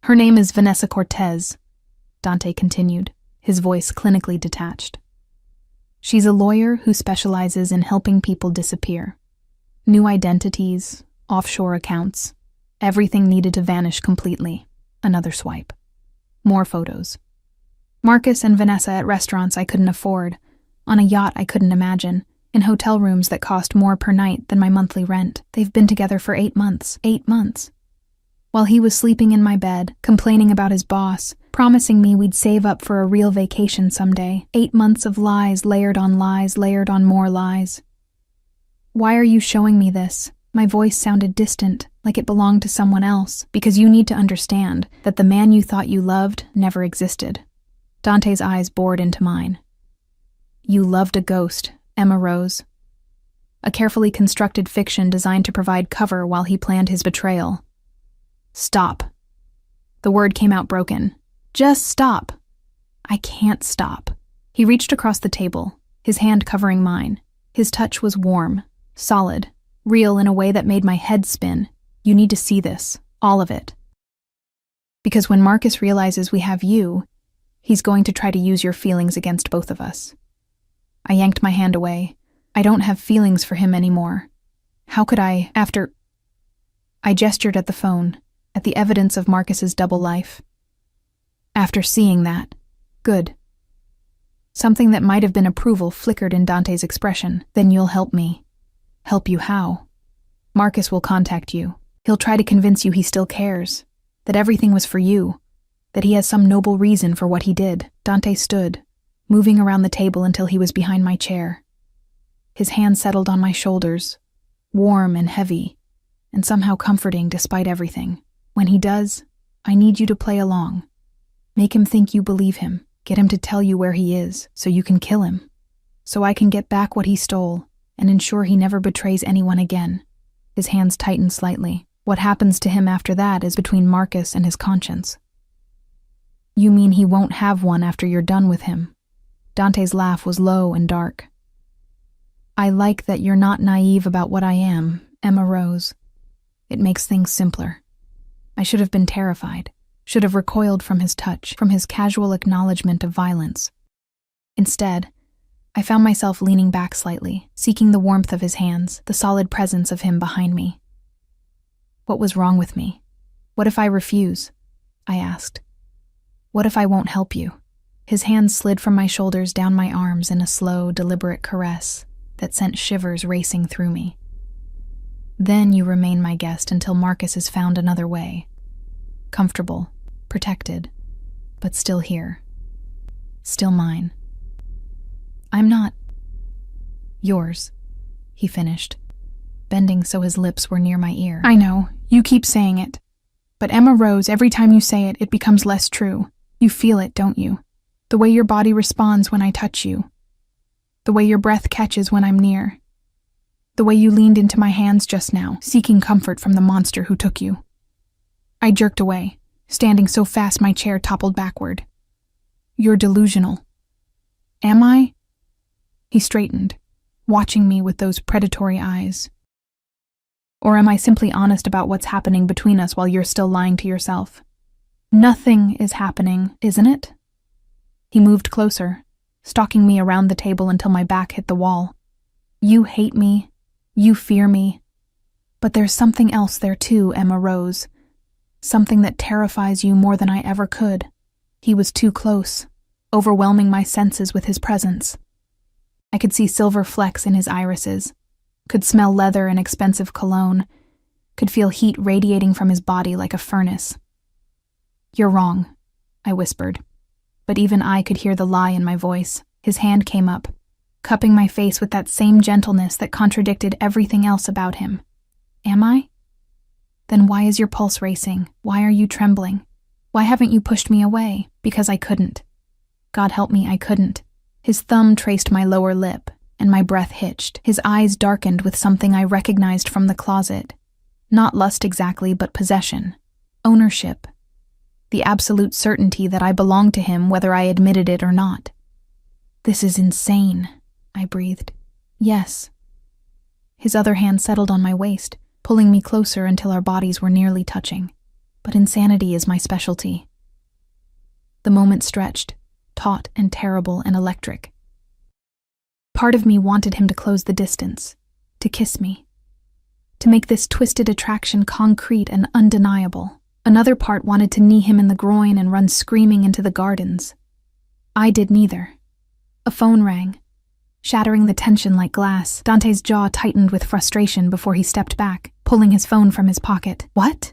"Her name is Vanessa Cortez," Dante continued, his voice clinically detached. "She's a lawyer who specializes in helping people disappear. New identities, offshore accounts, everything needed to vanish completely." Another swipe. More photos. Marcus and Vanessa at restaurants I couldn't afford, on a yacht I couldn't imagine, in hotel rooms that cost more per night than my monthly rent. They've been together for 8 months. 8 months. While he was sleeping in my bed, complaining about his boss, promising me we'd save up for a real vacation someday. 8 months of lies layered on more lies. "Why are you showing me this?" My voice sounded distant, like it belonged to someone else. "Because you need to understand that the man you thought you loved never existed." Dante's eyes bored into mine. "You loved a ghost, Emma Rose. A carefully constructed fiction designed to provide cover while he planned his betrayal." "Stop." The word came out broken. "Just stop." "I can't stop." He reached across the table, his hand covering mine. His touch was warm, solid, real in a way that made my head spin. "You need to see this, all of it. Because when Marcus realizes we have you, he's going to try to use your feelings against both of us." I yanked my hand away. I don't have feelings for him anymore. How could I, after... I gestured at the phone, at the evidence of Marcus's double life. "After seeing that, good." Something that might have been approval flickered in Dante's expression. "Then you'll help me." "Help you how?" Marcus will contact you. He'll try to convince you he still cares, that everything was for you, that he has some noble reason for what he did. Dante stood, moving around the table until he was behind my chair. His hand settled on my shoulders, warm and heavy, and somehow comforting despite everything. When he does, I need you to play along. Make him think you believe him. Get him to tell you where he is, so you can kill him. So I can get back what he stole and ensure he never betrays anyone again. His hands tightened slightly. What happens to him after that is between Marcus and his conscience. You mean he won't have one after you're done with him? Dante's laugh was low and dark. I like that you're not naive about what I am, Emma rose. It makes things simpler. I should have been terrified, should have recoiled from his touch, from his casual acknowledgement of violence. Instead, I found myself leaning back slightly, seeking the warmth of his hands, the solid presence of him behind me. What was wrong with me? What if I refuse? I asked. What if I won't help you? His hands slid from my shoulders down my arms in a slow, deliberate caress that sent shivers racing through me. Then you remain my guest until Marcus has found another way. Comfortable, protected, but still here. Still mine. I'm not yours, he finished, bending so his lips were near my ear. I know, you keep saying it. But Emma Rose, every time you say it, it becomes less true. You feel it, don't you? The way your body responds when I touch you. The way your breath catches when I'm near. The way you leaned into my hands just now, seeking comfort from the monster who took you. I jerked away, standing so fast my chair toppled backward. You're delusional. Am I? He straightened, watching me with those predatory eyes. Or am I simply honest about what's happening between us while you're still lying to yourself? Nothing is happening, isn't it? He moved closer, stalking me around the table until my back hit the wall. You hate me. You fear me. But there's something else there too, Emma Rose. Something that terrifies you more than I ever could. He was too close, overwhelming my senses with his presence. I could see silver flecks in his irises, could smell leather and expensive cologne, could feel heat radiating from his body like a furnace. You're wrong, I whispered, but even I could hear the lie in my voice. His hand came up, cupping my face with that same gentleness that contradicted everything else about him. Am I? Then why is your pulse racing? Why are you trembling? Why haven't you pushed me away? Because I couldn't. God help me, I couldn't. His thumb traced my lower lip, and my breath hitched. His eyes darkened with something I recognized from the closet. Not lust exactly, but possession. Ownership. The absolute certainty that I belonged to him whether I admitted it or not. This is insane, I breathed. Yes. His other hand settled on my waist, pulling me closer until our bodies were nearly touching. But insanity is my specialty. The moment stretched, taut and terrible and electric. Part of me wanted him to close the distance, to kiss me, to make this twisted attraction concrete and undeniable. Another part wanted to knee him in the groin and run screaming into the gardens. I did neither. A phone rang, shattering the tension like glass. Dante's jaw tightened with frustration before he stepped back, pulling his phone from his pocket. What?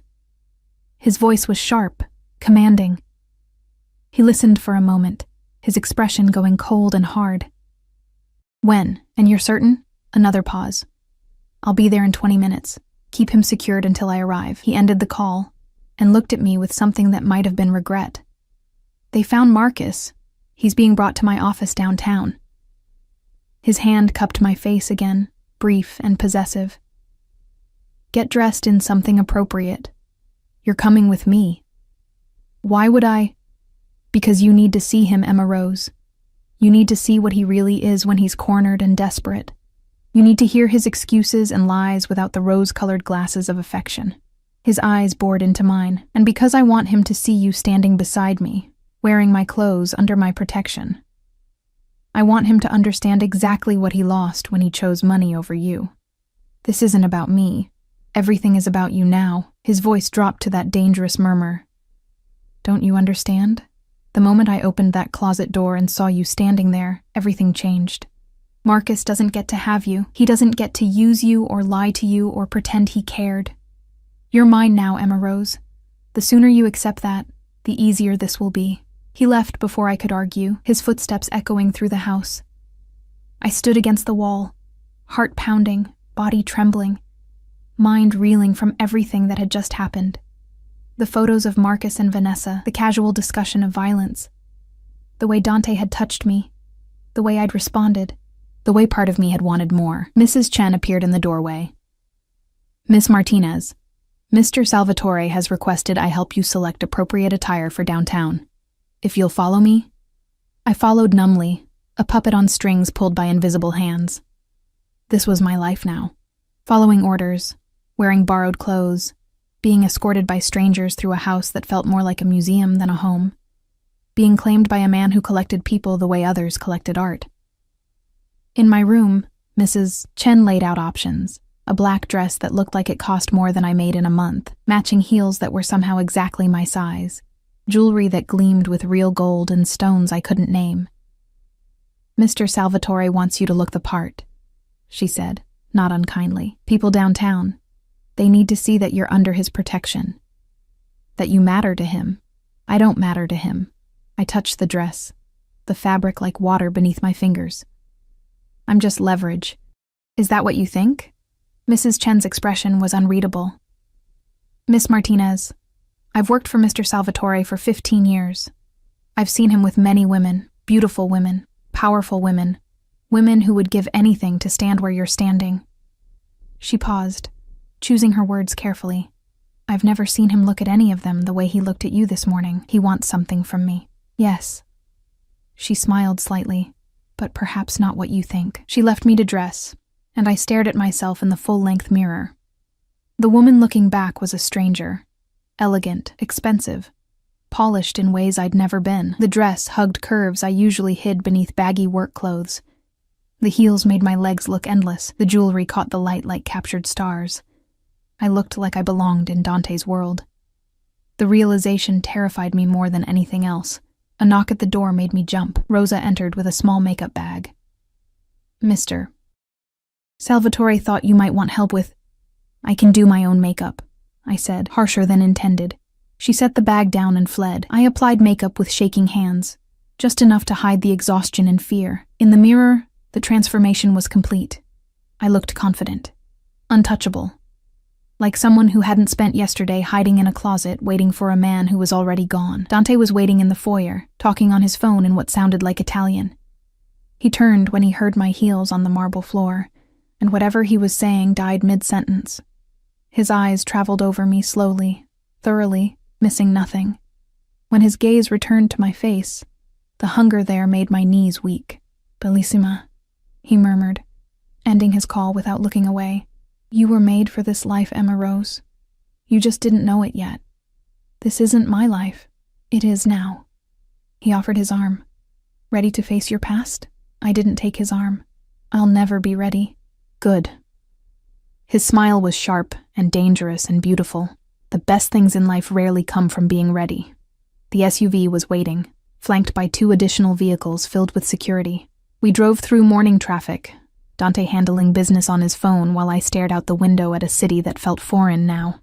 His voice was sharp, commanding. He listened for a moment, his expression going cold and hard. When? And you're certain? Another pause. I'll be there in 20 minutes. Keep him secured until I arrive. He ended the call and looked at me with something that might have been regret. They found Marcus. He's being brought to my office downtown. His hand cupped my face again, brief and possessive. Get dressed in something appropriate. You're coming with me. Why would I? Because you need to see him, Emma Rose. You need to see what he really is when he's cornered and desperate. You need to hear his excuses and lies without the rose-colored glasses of affection. His eyes bored into mine, and because I want him to see you standing beside me, wearing my clothes under my protection. I want him to understand exactly what he lost when he chose money over you. This isn't about me. Everything is about you now. His voice dropped to that dangerous murmur. Don't you understand? The moment I opened that closet door and saw you standing there, everything changed. Marcus doesn't get to have you. He doesn't get to use you or lie to you or pretend he cared. You're mine now, Emma Rose. The sooner you accept that, the easier this will be." He left before I could argue, his footsteps echoing through the house. I stood against the wall, heart pounding, body trembling, mind reeling from everything that had just happened. The photos of Marcus and Vanessa, the casual discussion of violence, the way Dante had touched me, the way I'd responded, the way part of me had wanted more. Mrs. Chen appeared in the doorway. "Miss Martinez, Mr. Salvatore has requested I help you select appropriate attire for downtown. If you'll follow me?" I followed numbly, a puppet on strings pulled by invisible hands. This was my life now. Following orders, wearing borrowed clothes, being escorted by strangers through a house that felt more like a museum than a home, being claimed by a man who collected people the way others collected art. In my room, Mrs. Chen laid out options. A black dress that looked like it cost more than I made in a month, matching heels that were somehow exactly my size, jewelry that gleamed with real gold and stones I couldn't name. "Mr. Salvatore wants you to look the part," she said, not unkindly. "People downtown, they need to see that you're under his protection, that you matter to him. I don't matter to him." I touched the dress, the fabric like water beneath my fingers. "I'm just leverage. Is that what you think?" Mrs. Chen's expression was unreadable. "Miss Martinez, I've worked for Mr. Salvatore for 15 years. I've seen him with many women, beautiful women, powerful women, women who would give anything to stand where you're standing." She paused, choosing her words carefully. "I've never seen him look at any of them the way he looked at you this morning. He wants something from me." "Yes." She smiled slightly, "But perhaps not what you think." She left me to dress, and I stared at myself in the full-length mirror. The woman looking back was a stranger. Elegant, expensive, polished in ways I'd never been. The dress hugged curves I usually hid beneath baggy work clothes. The heels made my legs look endless. The jewelry caught the light like captured stars. I looked like I belonged in Dante's world. The realization terrified me more than anything else. A knock at the door made me jump. Rosa entered with a small makeup bag. "Mr. Salvatore thought you might want help with—" "I can do my own makeup," I said, harsher than intended. She set the bag down and fled. I applied makeup with shaking hands, just enough to hide the exhaustion and fear. In the mirror, the transformation was complete. I looked confident, untouchable, like someone who hadn't spent yesterday hiding in a closet waiting for a man who was already gone. Dante was waiting in the foyer, talking on his phone in what sounded like Italian. He turned when he heard my heels on the marble floor, and whatever he was saying died mid-sentence. His eyes traveled over me slowly, thoroughly, missing nothing. When his gaze returned to my face, the hunger there made my knees weak. "Bellissima," he murmured, ending his call without looking away. "You were made for this life, Emma Rose. You just didn't know it yet. This isn't my life. It is now." He offered his arm. "Ready to face your past?" I didn't take his arm. "I'll never be ready." "Good." His smile was sharp and dangerous and beautiful. The best things in life rarely come from being ready. The SUV was waiting, flanked by 2 additional vehicles filled with security. We drove through morning traffic, Dante handling business on his phone while I stared out the window at a city that felt foreign now.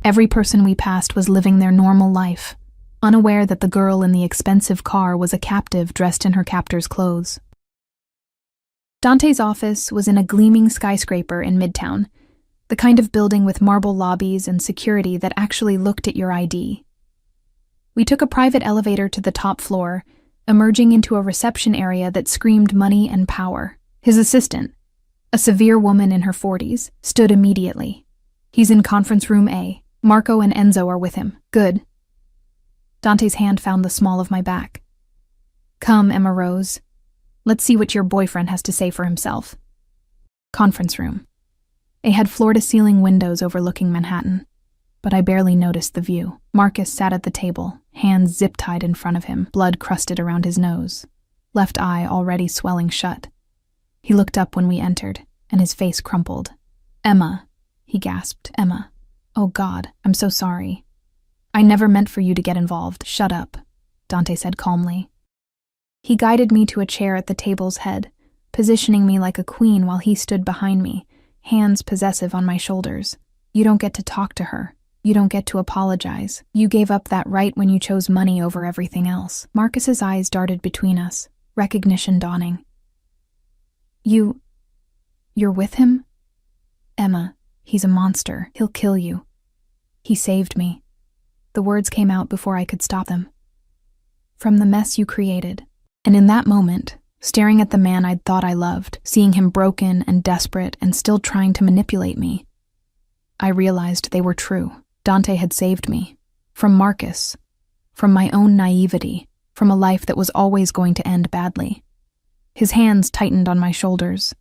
Every person we passed was living their normal life, unaware that the girl in the expensive car was a captive dressed in her captor's clothes. Dante's office was in a gleaming skyscraper in Midtown, the kind of building with marble lobbies and security that actually looked at your ID. We took a private elevator to the top floor, emerging into a reception area that screamed money and power. His assistant, a severe woman in her 40s, stood immediately. "He's in conference room A. Marco and Enzo are with him." "Good." Dante's hand found the small of my back. "Come, Emma Rose. Let's see what your boyfriend has to say for himself." Conference room. It had floor-to-ceiling windows overlooking Manhattan, but I barely noticed the view. Marcus sat at the table, hands zip-tied in front of him, blood crusted around his nose, left eye already swelling shut. He looked up when we entered, and his face crumpled. "Emma," he gasped. "Emma. Oh God, I'm so sorry. I never meant for you to get involved." "Shut up," Dante said calmly. He guided me to a chair at the table's head, positioning me like a queen while he stood behind me, hands possessive on my shoulders. You don't get to talk to her. You don't get to apologize. You gave up that right when you chose money over everything else. Marcus's eyes darted between us, recognition dawning. You're with him? Emma, he's a monster. He'll kill you. He saved me. The words came out before I could stop them. From the mess you created. And in that moment, staring at the man I'd thought I loved, seeing him broken and desperate and still trying to manipulate me, I realized they were true. Dante had saved me. From Marcus. From my own naivety. From a life that was always going to end badly. His hands tightened on my shoulders,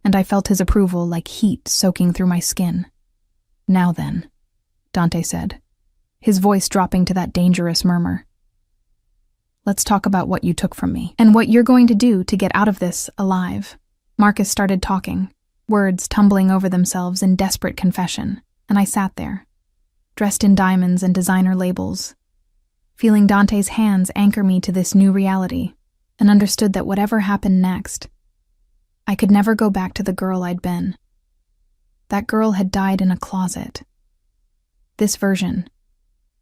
and I felt his approval like heat soaking through my skin. Now then, Dante said, his voice dropping to that dangerous murmur. Let's talk about what you took from me, and what you're going to do to get out of this alive. Marcus started talking, words tumbling over themselves in desperate confession, and I sat there, dressed in diamonds and designer labels, feeling Dante's hands anchor me to this new reality, and understood that whatever happened next, I could never go back to the girl I'd been. That girl had died in a closet. This version,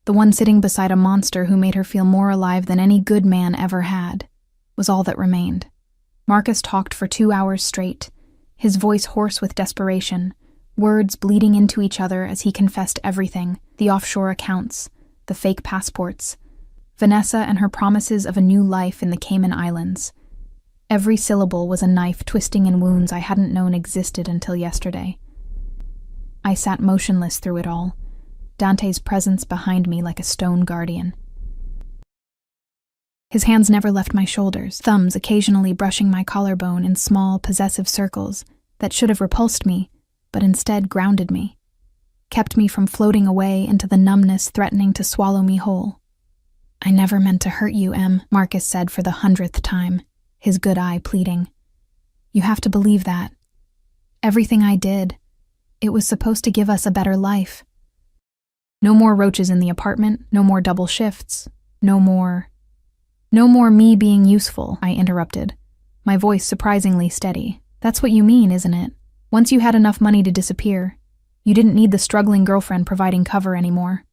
the one sitting beside a monster who made her feel more alive than any good man ever had, was all that remained. Marcus talked for 2 hours straight, his voice hoarse with desperation, words bleeding into each other as he confessed everything, the offshore accounts, the fake passports, Vanessa and her promises of a new life in the Cayman Islands. Every syllable was a knife twisting in wounds I hadn't known existed until yesterday. I sat motionless through it all, Dante's presence behind me like a stone guardian. His hands never left my shoulders, thumbs occasionally brushing my collarbone in small, possessive circles that should have repulsed me, but instead grounded me, kept me from floating away into the numbness threatening to swallow me whole. I never meant to hurt you, Em, Marcus said for the 100th time, his good eye pleading. You have to believe that. Everything I did, it was supposed to give us a better life. No more roaches in the apartment, no more double shifts, no more me being useful, I interrupted, my voice surprisingly steady. That's what you mean, isn't it? Once you had enough money to disappear, you didn't need the struggling girlfriend providing cover anymore.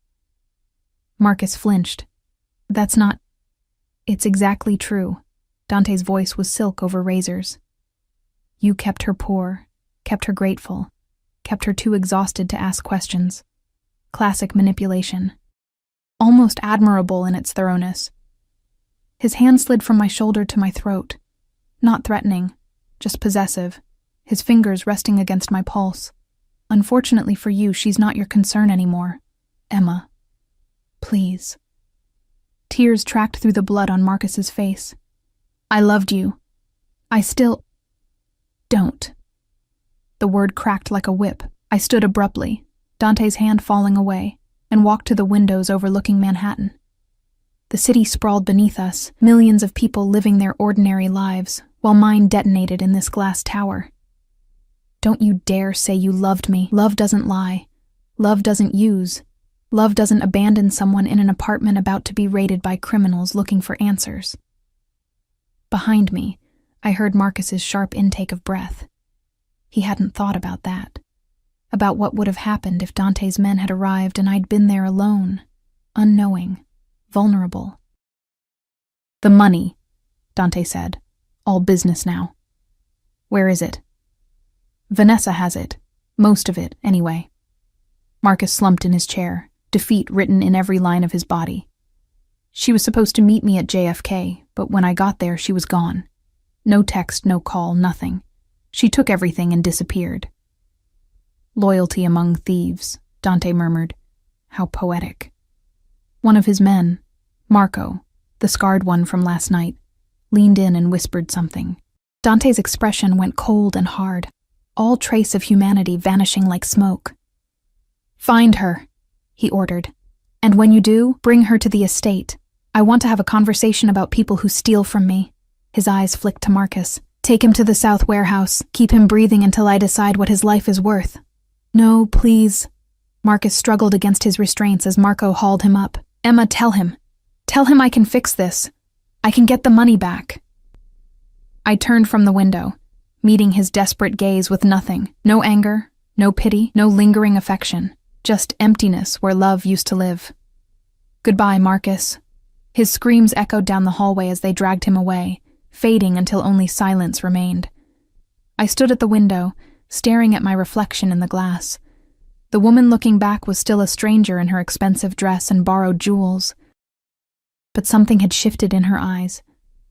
Marcus flinched. That's not... It's exactly true. Dante's voice was silk over razors. You kept her poor, kept her grateful, kept her too exhausted to ask questions. Classic manipulation. Almost admirable in its thoroughness. His hand slid from my shoulder to my throat. Not threatening, just possessive, his fingers resting against my pulse. Unfortunately for you, she's not your concern anymore. Emma. Please. Tears tracked through the blood on Marcus's face. I loved you. I still... Don't. The word cracked like a whip. I stood abruptly, Dante's hand falling away, and walked to the windows overlooking Manhattan. The city sprawled beneath us, millions of people living their ordinary lives, while mine detonated in this glass tower. Don't you dare say you loved me. Love doesn't lie. Love doesn't use. Love doesn't abandon someone in an apartment about to be raided by criminals looking for answers. Behind me, I heard Marcus's sharp intake of breath. He hadn't thought about that. About what would have happened if Dante's men had arrived and I'd been there alone, unknowing, vulnerable. The money, Dante said. All business now. Where is it? Vanessa has it. Most of it, anyway. Marcus slumped in his chair, defeat written in every line of his body. She was supposed to meet me at JFK, but when I got there, she was gone. No text, no call, nothing. She took everything and disappeared. Loyalty among thieves, Dante murmured. How poetic. One of his men, Marco, the scarred one from last night, leaned in and whispered something. Dante's expression went cold and hard, all trace of humanity vanishing like smoke. Find her, he ordered. And when you do, bring her to the estate. I want to have a conversation about people who steal from me. His eyes flicked to Marcus. Take him to the South Warehouse. Keep him breathing until I decide what his life is worth. No, please. Marcus struggled against his restraints as Marco hauled him up. Emma, tell him. Tell him I can fix this. I can get the money back. I turned from the window, meeting his desperate gaze with nothing. No anger, no pity, no lingering affection. Just emptiness where love used to live. Goodbye, Marcus. His screams echoed down the hallway as they dragged him away, fading until only silence remained. I stood at the window, staring at my reflection in the glass. The woman looking back was still a stranger in her expensive dress and borrowed jewels. But something had shifted in her eyes,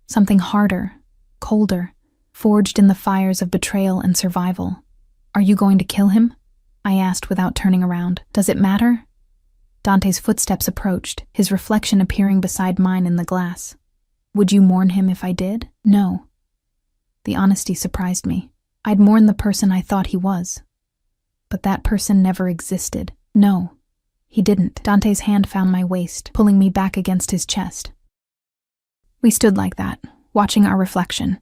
something harder, colder, forged in the fires of betrayal and survival. Are you going to kill him? I asked without turning around. Does it matter? Dante's footsteps approached, his reflection appearing beside mine in the glass. Would you mourn him if I did? No. The honesty surprised me. I'd mourn the person I thought he was. But that person never existed. No, he didn't. Dante's hand found my waist, pulling me back against his chest. We stood like that, watching our reflection.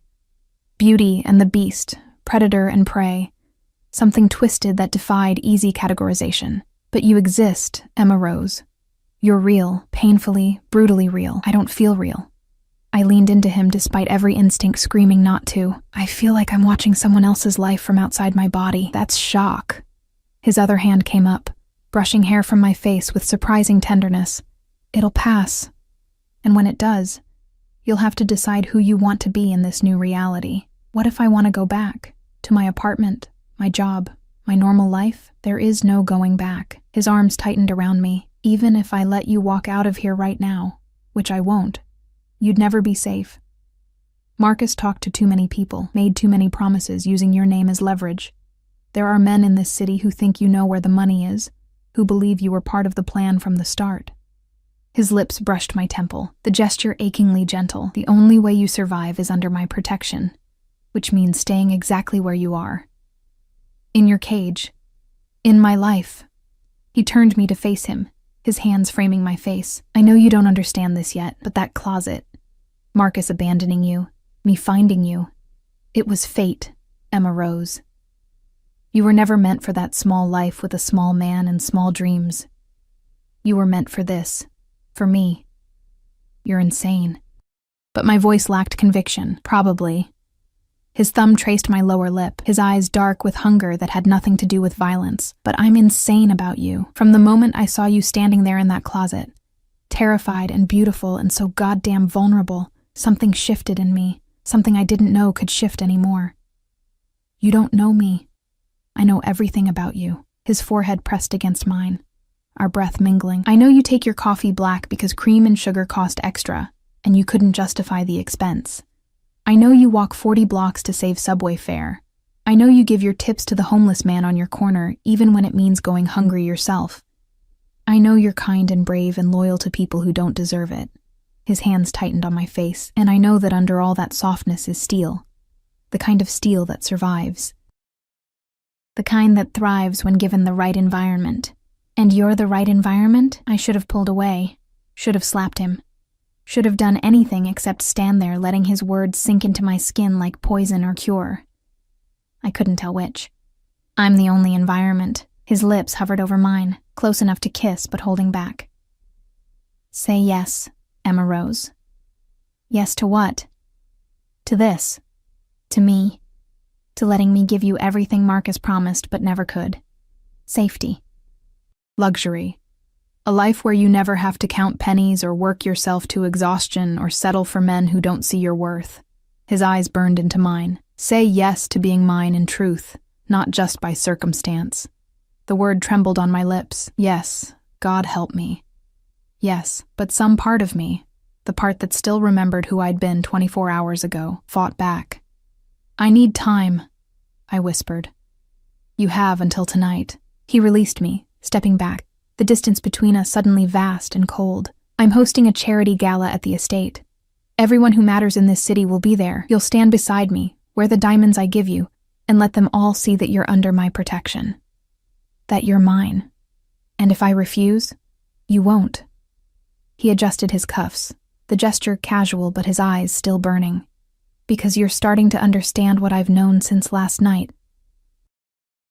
Beauty and the beast, predator and prey. Something twisted that defied easy categorization. But you exist, Emma Rose. You're real, painfully, brutally real. I don't feel real. I leaned into him despite every instinct screaming not to. I feel like I'm watching someone else's life from outside my body. That's shock. His other hand came up, brushing hair from my face with surprising tenderness. It'll pass. And when it does, you'll have to decide who you want to be in this new reality. What if I want to go back? To my apartment, my job, my normal life? There is no going back. His arms tightened around me. Even if I let you walk out of here right now, which I won't, you'd never be safe. Marcus talked to too many people, made too many promises using your name as leverage. There are men in this city who think you know where the money is, who believe you were part of the plan from the start. His lips brushed my temple, the gesture achingly gentle. The only way you survive is under my protection, which means staying exactly where you are. In your cage. In my life. He turned me to face him, his hands framing my face. I know you don't understand this yet, but that closet, Marcus abandoning you, me finding you, it was fate, Emma Rose. You were never meant for that small life with a small man and small dreams. You were meant for this, for me. You're insane. But my voice lacked conviction, probably. His thumb traced my lower lip, his eyes dark with hunger that had nothing to do with violence. But I'm insane about you. From the moment I saw you standing there in that closet, terrified and beautiful and so goddamn vulnerable, something shifted in me, something I didn't know could shift anymore. You don't know me. I know everything about you. His forehead pressed against mine, our breath mingling. I know you take your coffee black because cream and sugar cost extra, and you couldn't justify the expense. I know you walk 40 blocks to save subway fare. I know you give your tips to the homeless man on your corner, even when it means going hungry yourself. I know you're kind and brave and loyal to people who don't deserve it. His hands tightened on my face, and I know that under all that softness is steel. The kind of steel that survives. The kind that thrives when given the right environment. And you're the right environment? I should have pulled away. Should have slapped him. Should have done anything except stand there letting his words sink into my skin like poison or cure. I couldn't tell which. I'm the only environment. His lips hovered over mine, close enough to kiss but holding back. Say yes, Emma Rose. Yes to what? To this. To me. To letting me give you everything Marcus promised but never could. Safety. Luxury. A life where you never have to count pennies or work yourself to exhaustion or settle for men who don't see your worth. His eyes burned into mine. Say yes to being mine in truth, not just by circumstance. The word trembled on my lips. Yes, God help me. Yes, but some part of me, the part that still remembered who I'd been 24 hours ago, fought back. I need time, I whispered. You have until tonight. He released me, stepping back. The distance between us suddenly vast and cold. I'm hosting a charity gala at the estate. Everyone who matters in this city will be there. You'll stand beside me, wear the diamonds I give you, and let them all see that you're under my protection. That you're mine. And if I refuse, you won't. He adjusted his cuffs, the gesture casual but his eyes still burning. Because you're starting to understand what I've known since last night.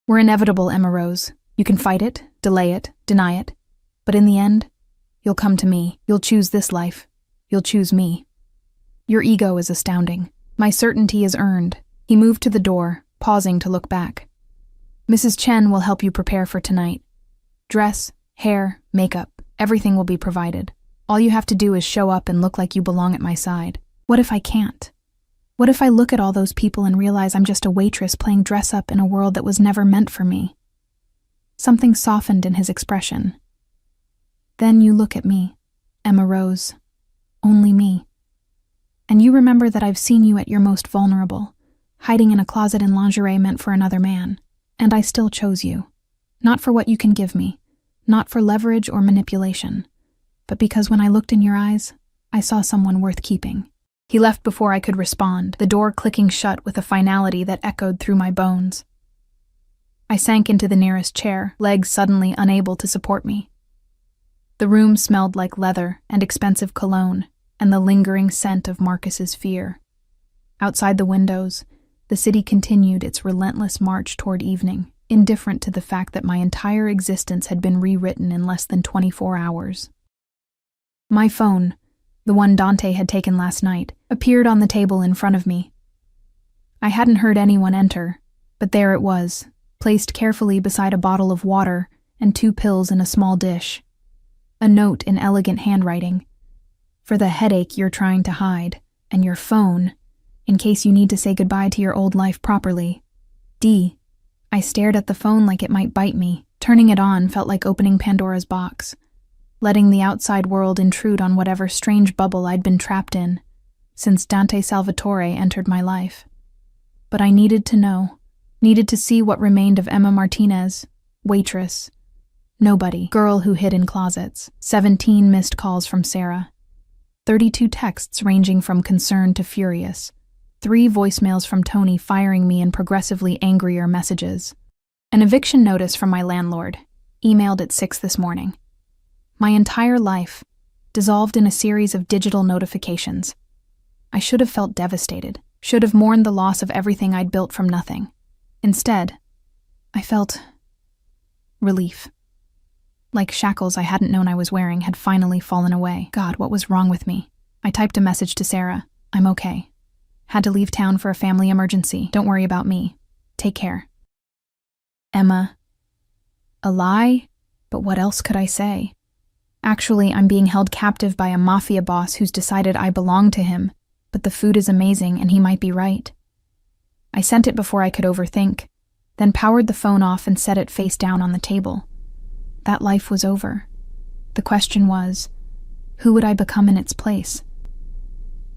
We're inevitable, Emma Rose. You can fight it, delay it, deny it. But in the end, you'll come to me. You'll choose this life. You'll choose me. Your ego is astounding. My certainty is earned. He moved to the door, pausing to look back. Mrs. Chen will help you prepare for tonight. Dress, hair, makeup, everything will be provided. All you have to do is show up and look like you belong at my side. What if I can't? What if I look at all those people and realize I'm just a waitress playing dress-up in a world that was never meant for me? Something softened in his expression. Then you look at me, Emma Rose. Only me. And you remember that I've seen you at your most vulnerable, hiding in a closet in lingerie meant for another man. And I still chose you. Not for what you can give me, not for leverage or manipulation, but because when I looked in your eyes, I saw someone worth keeping. He left before I could respond, the door clicking shut with a finality that echoed through my bones. I sank into the nearest chair, legs suddenly unable to support me. The room smelled like leather and expensive cologne, and the lingering scent of Marcus's fear. Outside the windows, the city continued its relentless march toward evening, indifferent to the fact that my entire existence had been rewritten in less than 24 hours. My phone, the one Dante had taken last night, appeared on the table in front of me. I hadn't heard anyone enter, but there it was, placed carefully beside a bottle of water and 2 pills in a small dish. A note in elegant handwriting. For the headache you're trying to hide, and your phone, in case you need to say goodbye to your old life properly. D. I stared at the phone like it might bite me. Turning it on felt like opening Pandora's box, letting the outside world intrude on whatever strange bubble I'd been trapped in since Dante Salvatore entered my life. But I needed to know, needed to see what remained of Emma Martinez, waitress, nobody, girl who hid in closets, 17 missed calls from Sarah, 32 texts ranging from concerned to furious, 3 voicemails from Tony firing me in progressively angrier messages, an eviction notice from my landlord, emailed at 6 this morning. My entire life, dissolved in a series of digital notifications. I should have felt devastated, should have mourned the loss of everything I'd built from nothing. Instead, I felt relief. Like shackles I hadn't known I was wearing had finally fallen away. God, what was wrong with me? I typed a message to Sarah. I'm okay. Had to leave town for a family emergency. Don't worry about me. Take care. Emma. A lie? But what else could I say? Actually, I'm being held captive by a mafia boss who's decided I belong to him, but the food is amazing and he might be right. I sent it before I could overthink, then powered the phone off and set it face down on the table. That life was over. The question was, who would I become in its place?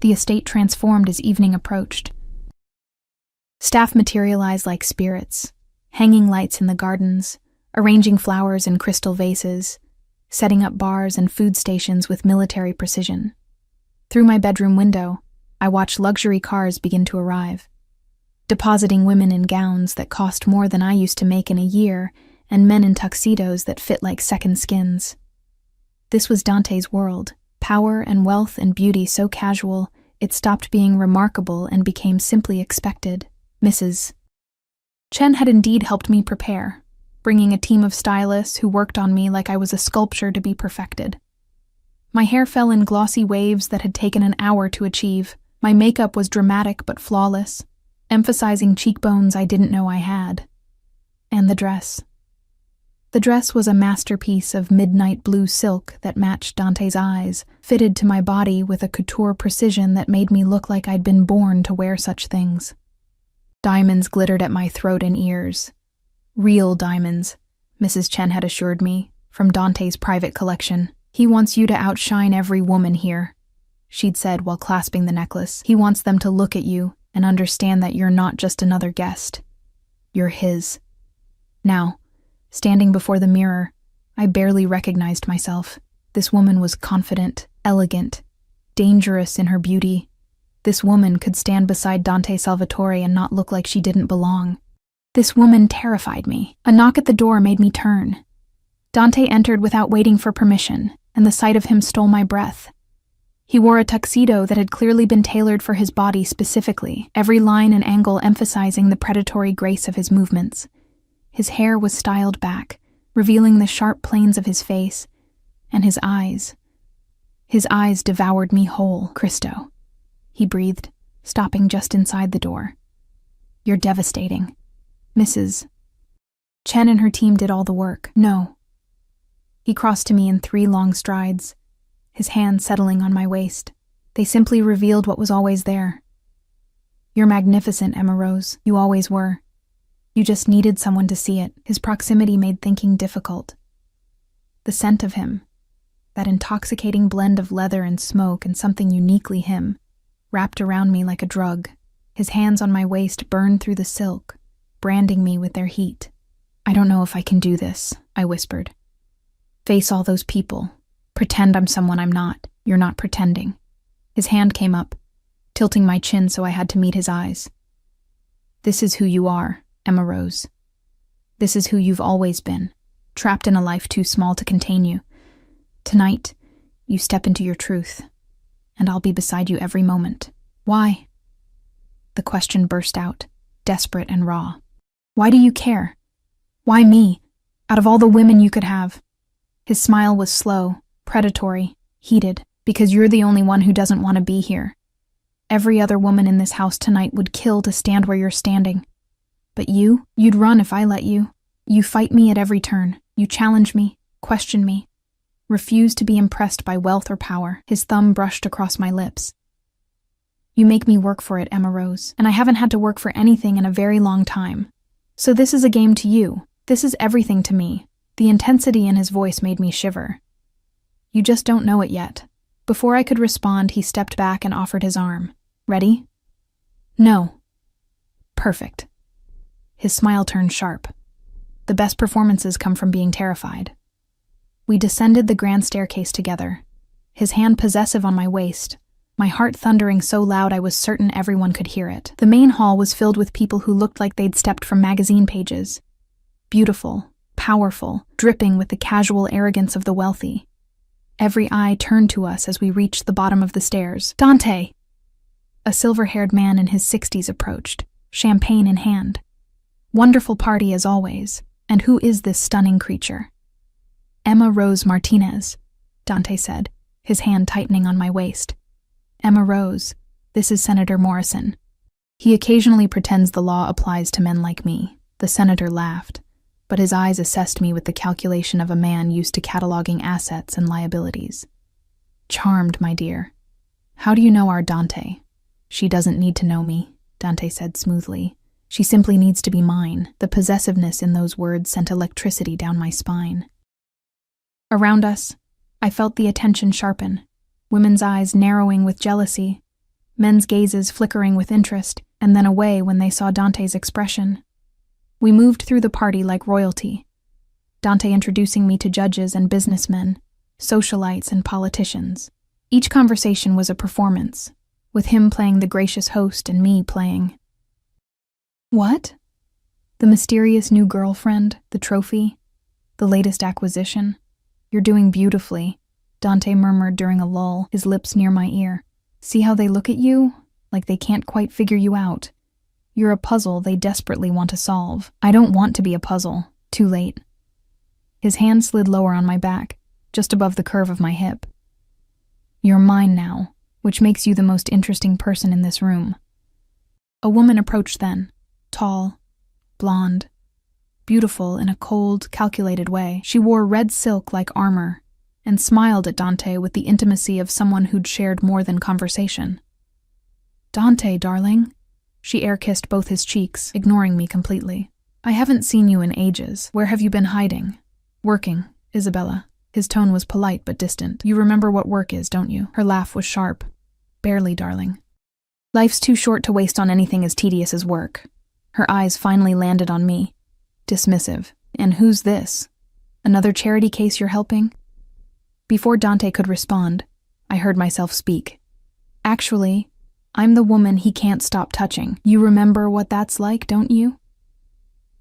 The estate transformed as evening approached. Staff materialized like spirits, hanging lights in the gardens, arranging flowers in crystal vases, setting up bars and food stations with military precision. Through my bedroom window, I watched luxury cars begin to arrive, depositing women in gowns that cost more than I used to make in a year and men in tuxedos that fit like second skins. This was Dante's world, power and wealth and beauty so casual it stopped being remarkable and became simply expected. Mrs. Chen had indeed helped me prepare, bringing a team of stylists who worked on me like I was a sculpture to be perfected. My hair fell in glossy waves that had taken an hour to achieve. My makeup was dramatic but flawless, emphasizing cheekbones I didn't know I had. And the dress. The dress was a masterpiece of midnight blue silk that matched Dante's eyes, fitted to my body with a couture precision that made me look like I'd been born to wear such things. Diamonds glittered at my throat and ears. Real diamonds, Mrs. Chen had assured me, from Dante's private collection. He wants you to outshine every woman here, she'd said while clasping the necklace. He wants them to look at you and understand that you're not just another guest. You're his. Now, standing before the mirror, I barely recognized myself. This woman was confident, elegant, dangerous in her beauty. This woman could stand beside Dante Salvatore and not look like she didn't belong. This woman terrified me. A knock at the door made me turn. Dante entered without waiting for permission, and the sight of him stole my breath. He wore a tuxedo that had clearly been tailored for his body specifically, every line and angle emphasizing the predatory grace of his movements. His hair was styled back, revealing the sharp planes of his face, and his eyes. His eyes devoured me whole. Cristo, he breathed, stopping just inside the door. You're devastating. Mrs. Chen and her team did all the work. No. He crossed to me in 3 long strides, his hand settling on my waist. They simply revealed what was always there. You're magnificent, Emma Rose. You always were. You just needed someone to see it. His proximity made thinking difficult. The scent of him, that intoxicating blend of leather and smoke and something uniquely him, wrapped around me like a drug. His hands on my waist burned through the silk, branding me with their heat. I don't know if I can do this, I whispered. Face all those people. Pretend I'm someone I'm not. You're not pretending. His hand came up, tilting my chin so I had to meet his eyes. This is who you are, Emma Rose. This is who you've always been, trapped in a life too small to contain you. Tonight, you step into your truth, and I'll be beside you every moment. Why? The question burst out, desperate and raw. Why do you care? Why me, out of all the women you could have? His smile was slow, predatory, heated, because you're the only one who doesn't want to be here. Every other woman in this house tonight would kill to stand where you're standing. But you'd run if I let you. You fight me at every turn. You challenge me, question me, refuse to be impressed by wealth or power. His thumb brushed across my lips. You make me work for it, Emma Rose, and I haven't had to work for anything in a very long time. So this is a game to you. This is everything to me. The intensity in his voice made me shiver. You just don't know it yet. Before I could respond, he stepped back and offered his arm. Ready? No. Perfect. His smile turned sharp. The best performances come from being terrified. We descended the grand staircase together, his hand possessive on my waist, my heart thundering so loud I was certain everyone could hear it. The main hall was filled with people who looked like they'd stepped from magazine pages. Beautiful, powerful, dripping with the casual arrogance of the wealthy. Every eye turned to us as we reached the bottom of the stairs. Dante! A silver-haired man in his 60s approached, champagne in hand. Wonderful party as always. And who is this stunning creature? Emma Rose Martinez, Dante said, his hand tightening on my waist. Emma Rose, this is Senator Morrison. He occasionally pretends the law applies to men like me. The senator laughed, but his eyes assessed me with the calculation of a man used to cataloging assets and liabilities. Charmed, my dear. How do you know our Dante? She doesn't need to know me, Dante said smoothly. She simply needs to be mine. The possessiveness in those words sent electricity down my spine. Around us, I felt the attention sharpen, women's eyes narrowing with jealousy, men's gazes flickering with interest, and then away when they saw Dante's expression. We moved through the party like royalty, Dante introducing me to judges and businessmen, socialites and politicians. Each conversation was a performance, with him playing the gracious host and me playing. What? The mysterious new girlfriend, the trophy, the latest acquisition? You're doing beautifully, Dante murmured during a lull, his lips near my ear. See how they look at you? Like they can't quite figure you out. You're a puzzle they desperately want to solve. I don't want to be a puzzle. Too late. His hand slid lower on my back, just above the curve of my hip. You're mine now, which makes you the most interesting person in this room. A woman approached then, tall, blonde, beautiful in a cold, calculated way. She wore red silk like armor and smiled at Dante with the intimacy of someone who'd shared more than conversation. Dante, darling. She air-kissed both his cheeks, ignoring me completely. I haven't seen you in ages. Where have you been hiding? Working, Isabella. His tone was polite but distant. You remember what work is, don't you? Her laugh was sharp. Barely, darling. Life's too short to waste on anything as tedious as work. Her eyes finally landed on me. Dismissive. And who's this? Another charity case you're helping? Before Dante could respond, I heard myself speak. Actually, I'm the woman he can't stop touching. You remember what that's like, don't you?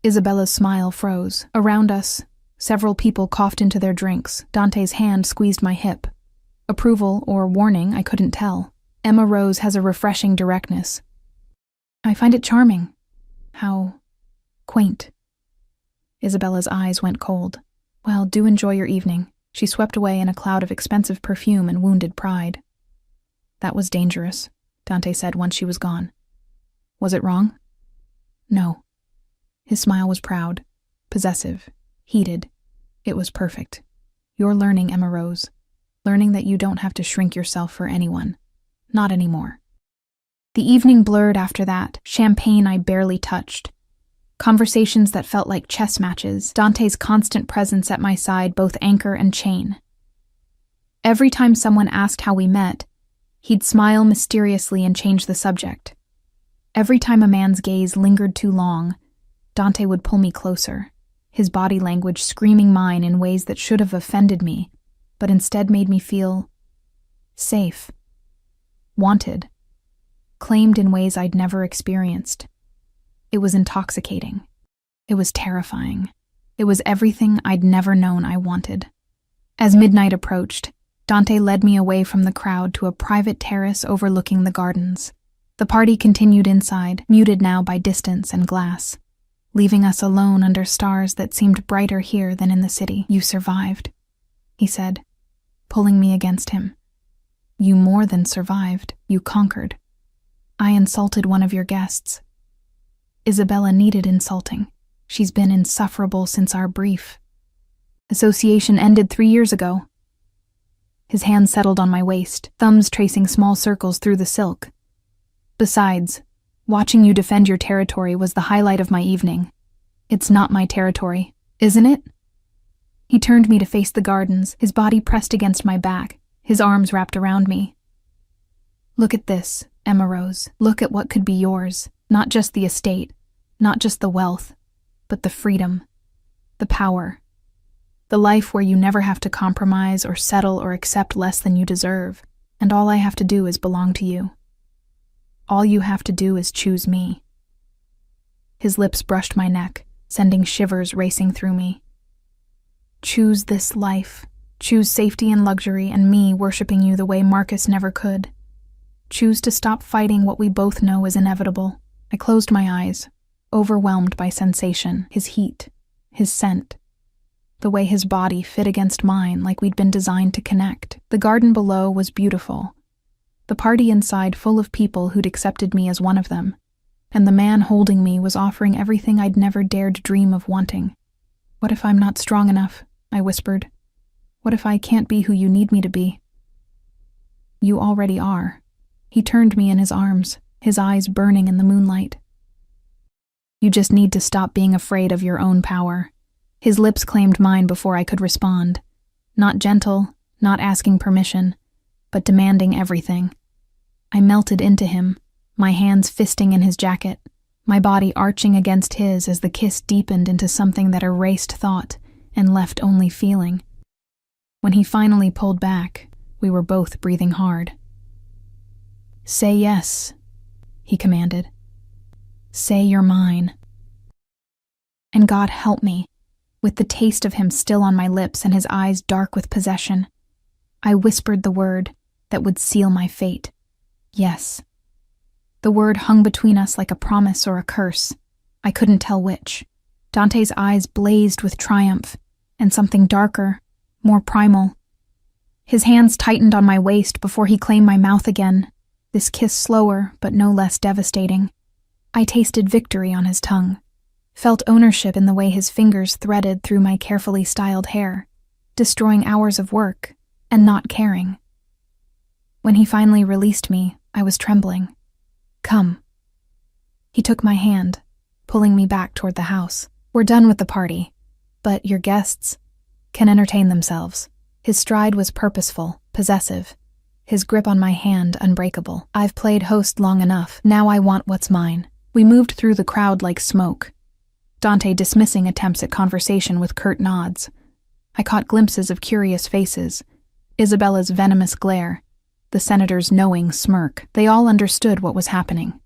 Isabella's smile froze. Around us, several people coughed into their drinks. Dante's hand squeezed my hip. Approval or warning, I couldn't tell. Emma Rose has a refreshing directness. I find it charming. How quaint. Isabella's eyes went cold. Well, do enjoy your evening. She swept away in a cloud of expensive perfume and wounded pride. That was dangerous, Dante said once she was gone. Was it wrong? No. His smile was proud, possessive, heated. It was perfect. You're learning, Emma Rose. Learning that you don't have to shrink yourself for anyone. Not anymore. The evening blurred after that, champagne I barely touched. Conversations that felt like chess matches, Dante's constant presence at my side, both anchor and chain. Every time someone asked how we met, he'd smile mysteriously and change the subject. Every time a man's gaze lingered too long, Dante would pull me closer, his body language screaming mine in ways that should have offended me, but instead made me feel safe, wanted, claimed in ways I'd never experienced. It was intoxicating. It was terrifying. It was everything I'd never known I wanted. As midnight approached, Dante led me away from the crowd to a private terrace overlooking the gardens. The party continued inside, muted now by distance and glass, leaving us alone under stars that seemed brighter here than in the city. You survived, he said, pulling me against him. You more than survived, you conquered. I insulted one of your guests. Isabella needed insulting. She's been insufferable since our brief association ended 3 years ago. His hand settled on my waist, thumbs tracing small circles through the silk. Besides, watching you defend your territory was the highlight of my evening. It's not my territory, isn't it? He turned me to face the gardens, his body pressed against my back, his arms wrapped around me. Look at this, Emma Rose. Look at what could be yours. Not just the estate, not just the wealth, but the freedom, the power, the life where you never have to compromise or settle or accept less than you deserve, and all I have to do is belong to you. All you have to do is choose me. His lips brushed my neck, sending shivers racing through me. Choose this life. Choose safety and luxury and me worshiping you the way Marcus never could. Choose to stop fighting what we both know is inevitable. I closed my eyes, overwhelmed by sensation, his heat, his scent, the way his body fit against mine like we'd been designed to connect. The garden below was beautiful, the party inside full of people who'd accepted me as one of them, and the man holding me was offering everything I'd never dared dream of wanting. What if I'm not strong enough? I whispered. What if I can't be who you need me to be? You already are. He turned me in his arms, his eyes burning in the moonlight. You just need to stop being afraid of your own power. His lips claimed mine before I could respond. Not gentle, not asking permission, but demanding everything. I melted into him, my hands fisting in his jacket, my body arching against his as the kiss deepened into something that erased thought and left only feeling. When he finally pulled back, we were both breathing hard. Say yes, he commanded. Say you're mine. And God help me, with the taste of him still on my lips and his eyes dark with possession, I whispered the word that would seal my fate. Yes. The word hung between us like a promise or a curse. I couldn't tell which. Dante's eyes blazed with triumph, and something darker, more primal. His hands tightened on my waist before he claimed my mouth again, this kiss slower but no less devastating. I tasted victory on his tongue, felt ownership in the way his fingers threaded through my carefully styled hair, destroying hours of work and not caring. When he finally released me, I was trembling. Come. He took my hand, pulling me back toward the house. We're done with the party, but your guests can entertain themselves. His stride was purposeful, possessive, his grip on my hand unbreakable. I've played host long enough. Now I want what's mine. We moved through the crowd like smoke, Dante dismissing attempts at conversation with curt nods. I caught glimpses of curious faces, Isabella's venomous glare, the senator's knowing smirk. They all understood what was happening.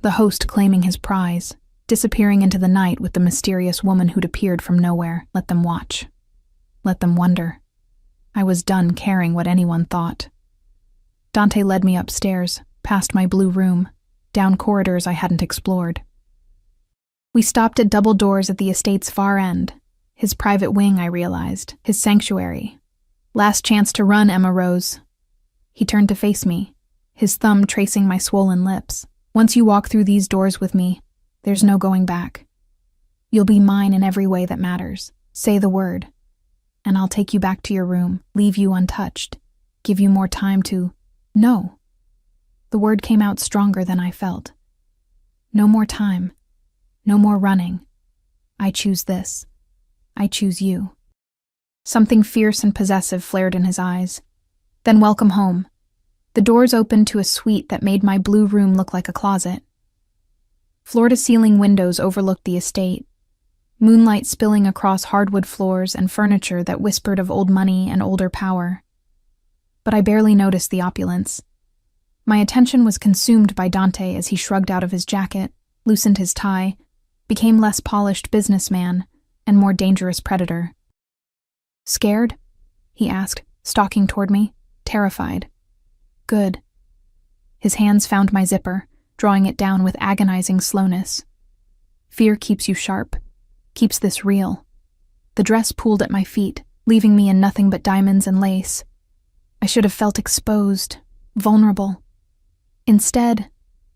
The host claiming his prize, disappearing into the night with the mysterious woman who'd appeared from nowhere. Let them watch. Let them wonder. I was done caring what anyone thought. Dante led me upstairs, past my blue room, down corridors I hadn't explored. We stopped at double doors at the estate's far end, his private wing, I realized, his sanctuary. Last chance to run, Emma Rose. He turned to face me, his thumb tracing my swollen lips. Once you walk through these doors with me, There's no going back. You'll be mine in every way that matters. Say the word, and I'll take you back to your room, leave you untouched, give you more time to... No. The word came out stronger than I felt. No more time. No more running. I choose this. I choose you. Something fierce and possessive flared in his eyes. Then welcome home. The doors opened to a suite that made my blue room look like a closet. Floor-to-ceiling windows overlooked the estate, moonlight spilling across hardwood floors and furniture that whispered of old money and older power. But I barely noticed the opulence. My attention was consumed by Dante as he shrugged out of his jacket, loosened his tie, became less polished businessman and more dangerous predator. Scared? He asked, stalking toward me, terrified. Good. His hands found my zipper, drawing it down with agonizing slowness. Fear keeps you sharp, keeps this real. The dress pooled at my feet, leaving me in nothing but diamonds and lace. I should have felt exposed, vulnerable. Instead,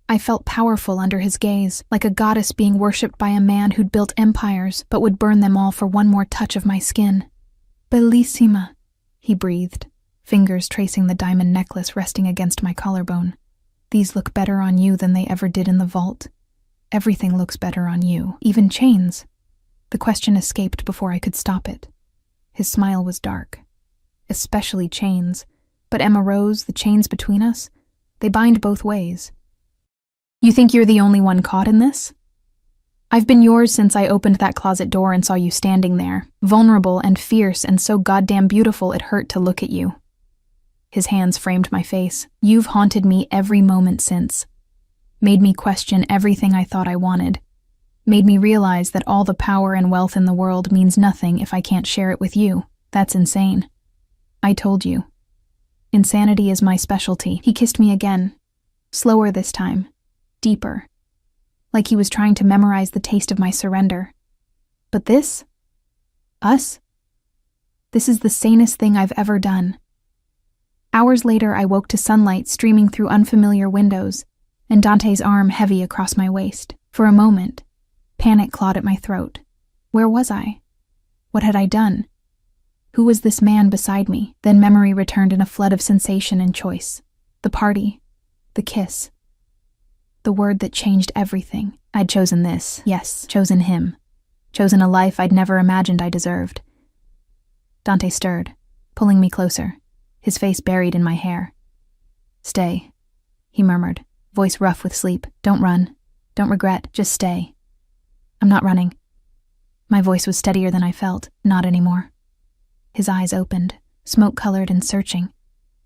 I felt powerful under his gaze, like a goddess being worshipped by a man who'd built empires but would burn them all for one more touch of my skin. Bellissima, he breathed, fingers tracing the diamond necklace resting against my collarbone. These look better on you than they ever did in the vault. Everything looks better on you, even chains. The question escaped before I could stop it. His smile was dark. Especially chains. But Emma Rose, the chains between us, they bind both ways. You think you're the only one caught in this? I've been yours since I opened that closet door and saw you standing there, vulnerable and fierce and so goddamn beautiful it hurt to look at you. His hands framed my face. You've haunted me every moment since. Made me question everything I thought I wanted. Made me realize that all the power and wealth in the world means nothing if I can't share it with you. That's insane. I told you. Insanity is my specialty. He kissed me again. Slower this time. Deeper. Like he was trying to memorize the taste of my surrender. But this? Us? This is the sanest thing I've ever done. Hours later, I woke to sunlight streaming through unfamiliar windows, and Dante's arm heavy across my waist. For a moment, panic clawed at my throat. Where was I? What had I done? Who was this man beside me? Then memory returned in a flood of sensation and choice. The party. The kiss. The word that changed everything. I'd chosen this. Yes, chosen him. Chosen a life I'd never imagined I deserved. Dante stirred, pulling me closer, his face buried in my hair. Stay, he murmured, voice rough with sleep. Don't run. Don't regret. Just stay. I'm not running. My voice was steadier than I felt. Not anymore. His eyes opened, smoke-colored and searching,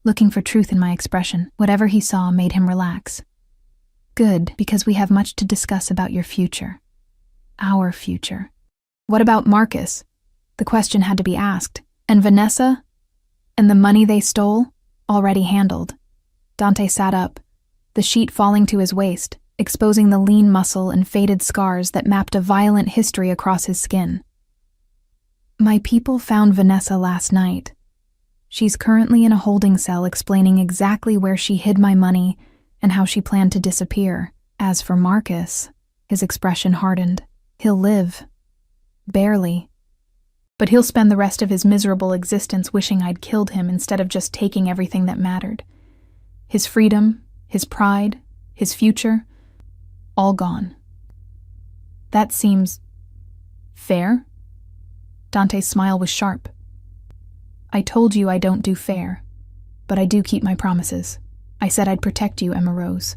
looking for truth in my expression. Whatever he saw made him relax. Good, because we have much to discuss about your future. Our future. What about Marcus? The question had to be asked. And Vanessa? And the money they stole? Already handled. Dante sat up, the sheet falling to his waist, exposing the lean muscle and faded scars that mapped a violent history across his skin. My people found Vanessa last night. She's currently in a holding cell explaining exactly where she hid my money and how she planned to disappear. As for Marcus, his expression hardened. He'll live. Barely. But he'll spend the rest of his miserable existence wishing I'd killed him instead of just taking everything that mattered. His freedom, his pride, his future, all gone. That seems... fair? Dante's smile was sharp. I told you I don't do fair, but I do keep my promises. I said I'd protect you, Emma Rose.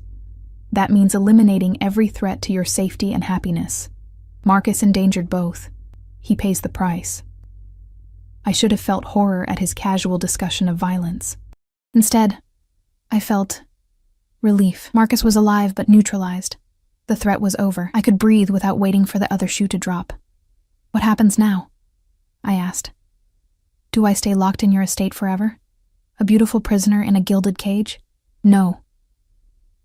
That means eliminating every threat to your safety and happiness. Marcus endangered both. He pays the price. I should have felt horror at his casual discussion of violence. Instead, I felt relief. Marcus was alive but neutralized. The threat was over. I could breathe without waiting for the other shoe to drop. What happens now? I asked. Do I stay locked in your estate forever? A beautiful prisoner in a gilded cage? No.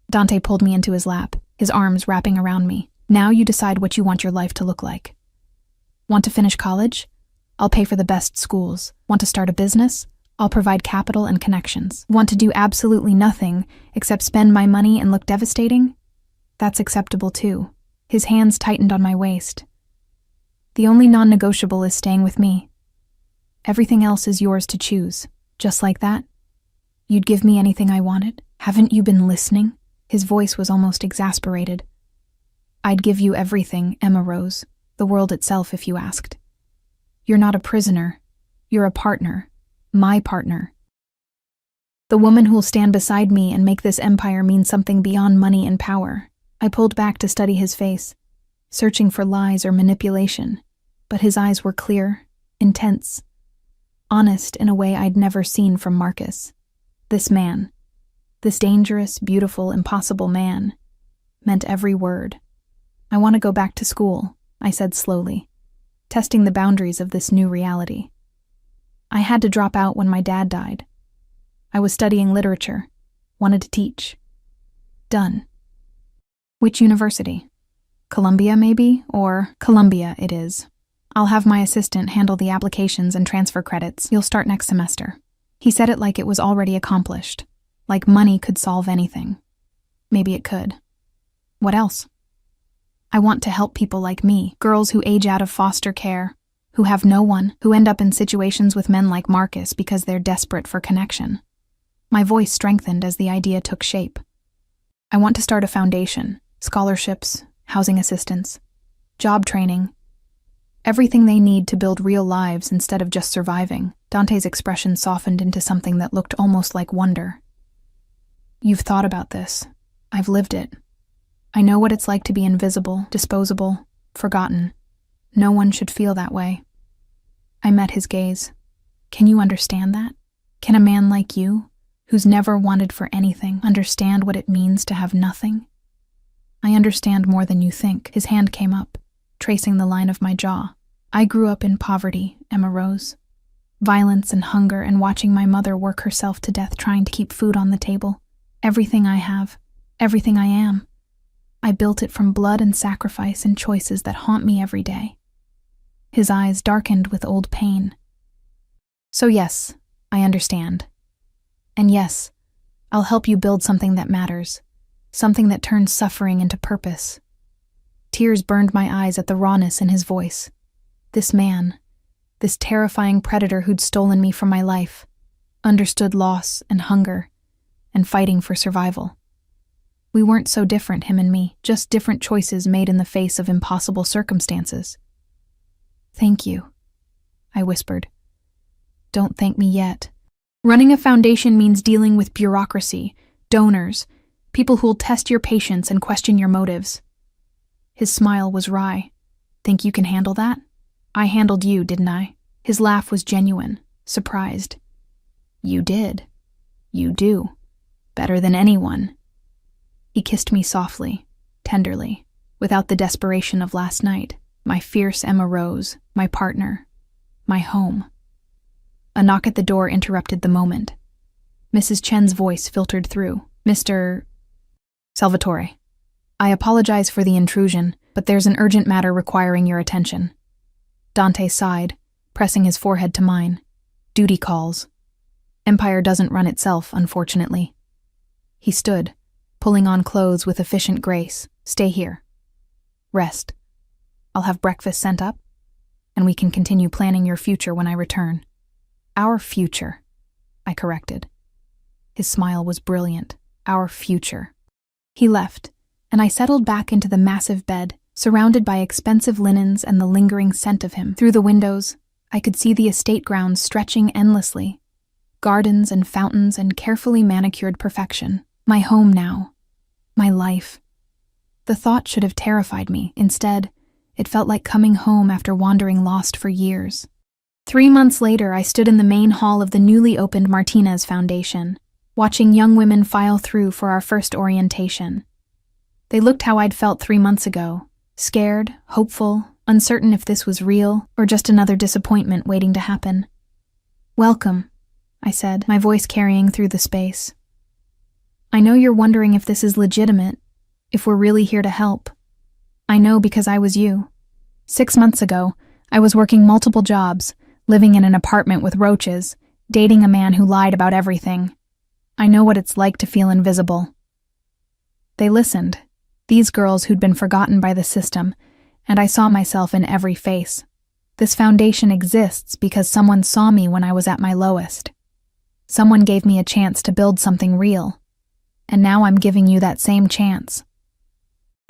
Dante pulled me into his lap, his arms wrapping around me. Now you decide what you want your life to look like. Want to finish college? I'll pay for the best schools. Want to start a business? I'll provide capital and connections. Want to do absolutely nothing except spend my money and look devastating? That's acceptable too. His hands tightened on my waist. The only non-negotiable is staying with me. Everything else is yours to choose. Just like that? You'd give me anything I wanted? Haven't you been listening? His voice was almost exasperated. I'd give you everything, Emma Rose. The world itself, if you asked. You're not a prisoner. You're a partner. My partner. The woman who'll stand beside me and make this empire mean something beyond money and power. I pulled back to study his face, searching for lies or manipulation, but his eyes were clear, intense, honest in a way I'd never seen from Marcus. This man, this dangerous, beautiful, impossible man, meant every word. I want to go back to school, I said slowly, testing the boundaries of this new reality. I had to drop out when my dad died. I was studying literature, wanted to teach. Done. Which university? Columbia, maybe? Or Columbia it is. I'll have my assistant handle the applications and transfer credits. You'll start next semester. He said it like it was already accomplished, like money could solve anything. Maybe it could. What else? I want to help people like me, girls who age out of foster care, who have no one, who end up in situations with men like Marcus because they're desperate for connection. My voice strengthened as the idea took shape. I want to start a foundation, scholarships, housing assistance, job training, everything they need to build real lives instead of just surviving. Dante's expression softened into something that looked almost like wonder. You've thought about this. I've lived it. I know what it's like to be invisible, disposable, forgotten. No one should feel that way. I met his gaze. Can you understand that? Can a man like you, who's never wanted for anything, understand what it means to have nothing? I understand more than you think. His hand came up, tracing the line of my jaw. I grew up in poverty, Emma Rose. Violence and hunger and watching my mother work herself to death trying to keep food on the table. Everything I have, everything I am. I built it from blood and sacrifice and choices that haunt me every day. His eyes darkened with old pain. So yes, I understand. And yes, I'll help you build something that matters, something that turns suffering into purpose. Tears burned my eyes at the rawness in his voice. This man, this terrifying predator who'd stolen me from my life, understood loss and hunger and fighting for survival. We weren't so different, him and me, just different choices made in the face of impossible circumstances. Thank you, I whispered. Don't thank me yet. Running a foundation means dealing with bureaucracy, donors, people who'll test your patience and question your motives. His smile was wry. Think you can handle that? I handled you, didn't I? His laugh was genuine, surprised. You did. You do. Better than anyone. He kissed me softly, tenderly, without the desperation of last night. My fierce Emma Rose, my partner, my home. A knock at the door interrupted the moment. Mrs. Chen's voice filtered through. Mr. Salvatore, I apologize for the intrusion, but there's an urgent matter requiring your attention. Dante sighed, pressing his forehead to mine. Duty calls. Empire doesn't run itself, unfortunately. He stood, pulling on clothes with efficient grace. Stay here. Rest. I'll have breakfast sent up, and we can continue planning your future when I return. Our future, I corrected. His smile was brilliant. Our future. He left, and I settled back into the massive bed, surrounded by expensive linens and the lingering scent of him. Through the windows, I could see the estate grounds stretching endlessly. Gardens and fountains and carefully manicured perfection. My home now. My life. The thought should have terrified me. Instead, it felt like coming home after wandering lost for years. 3 months later, I stood in the main hall of the newly opened Martinez Foundation, watching young women file through for our first orientation. They looked how I'd felt 3 months ago, scared, hopeful, uncertain if this was real or just another disappointment waiting to happen. Welcome, I said, my voice carrying through the space. I know you're wondering if this is legitimate, if we're really here to help. I know because I was you. 6 months ago, I was working multiple jobs, living in an apartment with roaches, dating a man who lied about everything. I know what it's like to feel invisible. They listened, These girls who'd been forgotten by the system, and I saw myself in every face. This foundation exists because someone saw me when I was at my lowest. Someone gave me a chance to build something real, and now I'm giving you that same chance.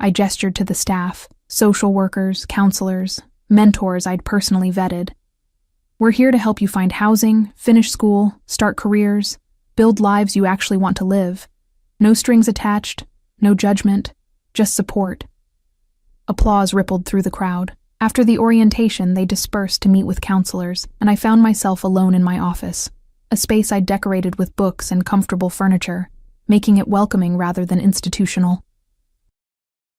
I gestured to the staff, social workers, counselors, mentors I'd personally vetted. We're here to help you find housing, finish school, start careers, build lives you actually want to live. No strings attached, no judgment, just support. Applause rippled through the crowd. After the orientation, they dispersed to meet with counselors, and I found myself alone in my office, a space I'd decorated with books and comfortable furniture, making it welcoming rather than institutional.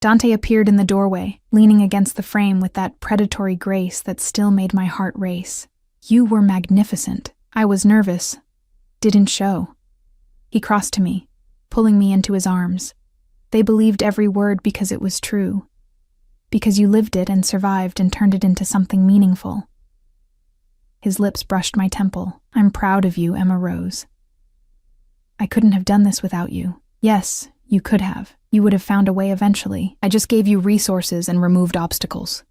Dante appeared in the doorway, leaning against the frame with that predatory grace that still made my heart race. You were magnificent. I was nervous. Didn't show. He crossed to me, pulling me into his arms. They believed every word because it was true. Because you lived it and survived and turned it into something meaningful. His lips brushed my temple. I'm proud of you, Emma Rose. I couldn't have done this without you. Yes, you could have. You would have found a way eventually. I just gave you resources and removed obstacles.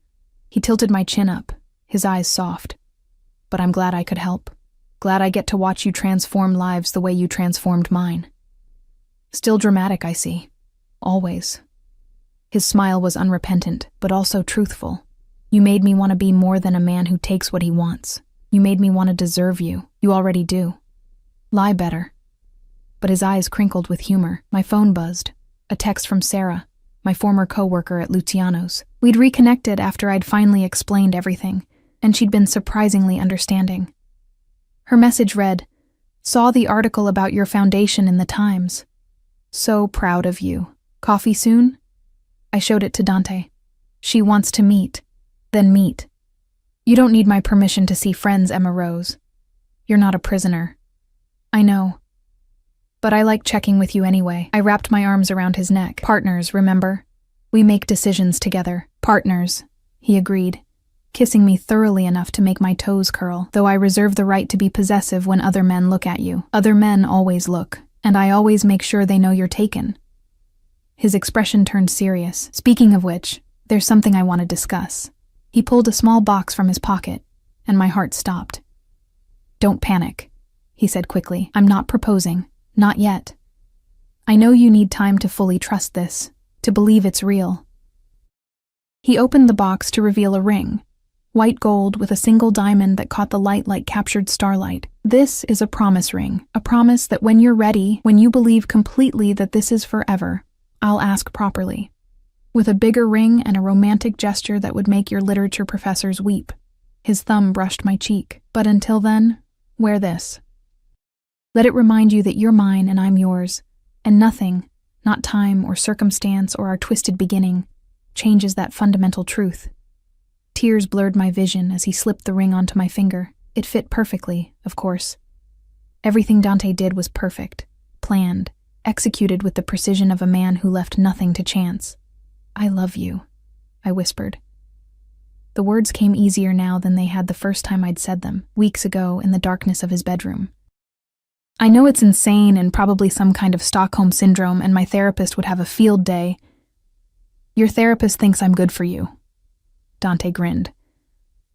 He tilted my chin up, his eyes soft. But I'm glad I could help. Glad I get to watch you transform lives the way you transformed mine. Still dramatic, I see. Always. His smile was unrepentant, but also truthful. You made me want to be more than a man who takes what he wants. You made me want to deserve you. You already do. Lie better. But his eyes crinkled with humor. My phone buzzed. A text from Sarah, my former co-worker at Luciano's. We'd reconnected after I'd finally explained everything, and she'd been surprisingly understanding. Her message read, "Saw the article about your foundation in the Times. So proud of you. Coffee soon?" I showed it to Dante. She wants to meet. Then meet. You don't need my permission to see friends, Emma Rose. You're not a prisoner. I know. But I like checking with you anyway. I wrapped my arms around his neck. Partners, remember? We make decisions together. Partners, he agreed, kissing me thoroughly enough to make my toes curl, though I reserve the right to be possessive when other men look at you. Other men always look, and I always make sure they know you're taken. His expression turned serious. Speaking of which, there's something I want to discuss. He pulled a small box from his pocket, and my heart stopped. Don't panic, he said quickly. I'm not proposing. Not yet. I know you need time to fully trust this, to believe it's real. He opened the box to reveal a ring, white gold with a single diamond that caught the light like captured starlight. This is a promise ring, a promise that when you're ready, when you believe completely that this is forever, I'll ask properly. With a bigger ring and a romantic gesture that would make your literature professors weep. His thumb brushed my cheek. But until then, wear this. Let it remind you that you're mine and I'm yours, and nothing, not time or circumstance or our twisted beginning, changes that fundamental truth. Tears blurred my vision as he slipped the ring onto my finger. It fit perfectly, of course. Everything Dante did was perfect, planned, executed with the precision of a man who left nothing to chance. I love you, I whispered. The words came easier now than they had the first time I'd said them, weeks ago in the darkness of his bedroom. I know it's insane and probably some kind of Stockholm syndrome, and my therapist would have a field day. Your therapist thinks I'm good for you. Dante grinned.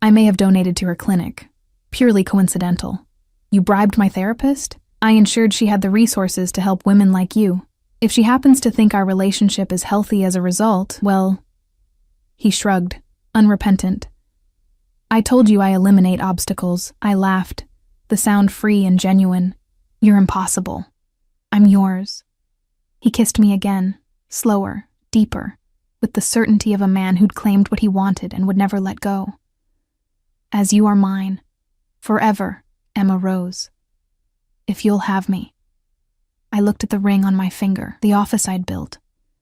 I may have donated to her clinic. Purely coincidental. You bribed my therapist? I ensured she had the resources to help women like you. If she happens to think our relationship is healthy as a result, well... He shrugged, unrepentant. I told you I eliminate obstacles. I laughed, the sound free and genuine. You're impossible. I'm yours. He kissed me again, slower, deeper, with the certainty of a man who'd claimed what he wanted and would never let go. As you are mine, forever, Emma Rose. If you'll have me. I looked at the ring on my finger, the office I'd built,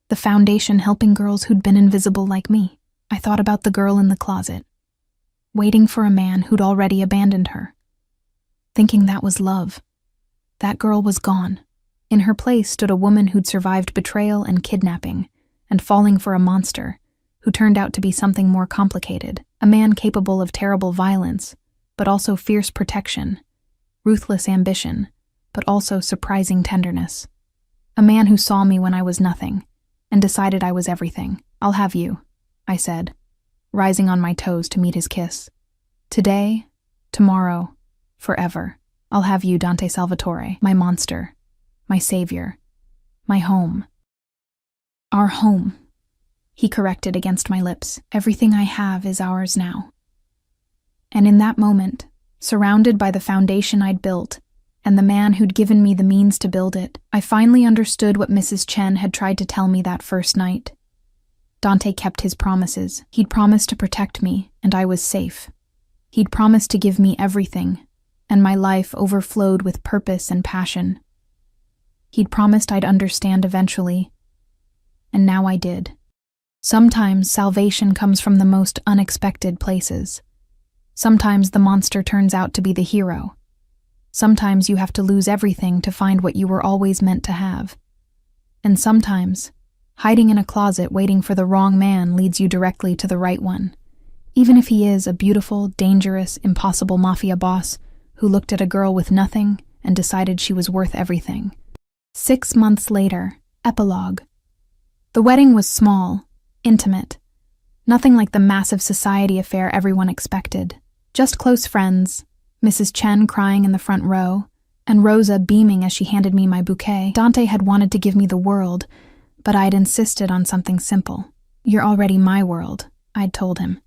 the foundation helping girls who'd been invisible like me. I thought about the girl in the closet, waiting for a man who'd already abandoned her, thinking that was love. That girl was gone. In her place stood a woman who'd survived betrayal and kidnapping, and falling for a monster, who turned out to be something more complicated, a man capable of terrible violence, but also fierce protection, ruthless ambition, but also surprising tenderness. A man who saw me when I was nothing, and decided I was everything. "I'll have you," I said, rising on my toes to meet his kiss. "Today, tomorrow, forever. I'll have you, Dante Salvatore, my monster, my savior, my home." "Our home," he corrected against my lips. "Everything I have is ours now." And in that moment, surrounded by the foundation I'd built, and the man who'd given me the means to build it, I finally understood what Mrs. Chen had tried to tell me that first night. Dante kept his promises. He'd promised to protect me, and I was safe. He'd promised to give me everything, and my life overflowed with purpose and passion. He'd promised I'd understand eventually, and now I did. Sometimes salvation comes from the most unexpected places. Sometimes the monster turns out to be the hero. Sometimes you have to lose everything to find what you were always meant to have. And sometimes, hiding in a closet waiting for the wrong man leads you directly to the right one, even if he is a beautiful, dangerous, impossible mafia boss who looked at a girl with nothing and decided she was worth everything. 6 months later, epilogue. The wedding was small, intimate, nothing like the massive society affair everyone expected. Just close friends, Mrs. Chen crying in the front row, and Rosa beaming as she handed me my bouquet. Dante had wanted to give me the world, but I'd insisted on something simple. "You're already my world," I'd told him.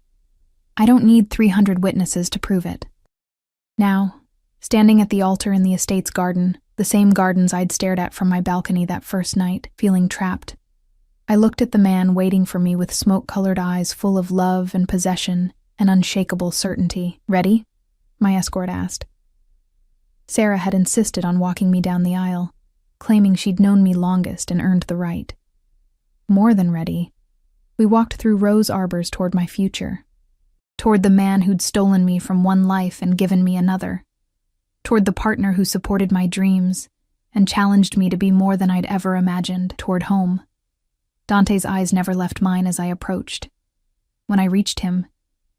"I don't need 300 witnesses to prove it." Now, standing at the altar in the estate's garden, the same gardens I'd stared at from my balcony that first night, feeling trapped, I looked at the man waiting for me with smoke-colored eyes full of love and possession and unshakable certainty. "Ready?" my escort asked. Sarah had insisted on walking me down the aisle, claiming she'd known me longest and earned the right. More than ready, we walked through rose arbors toward my future, toward the man who'd stolen me from one life and given me another, toward the partner who supported my dreams and challenged me to be more than I'd ever imagined, toward home. Dante's eyes never left mine as I approached. When I reached him,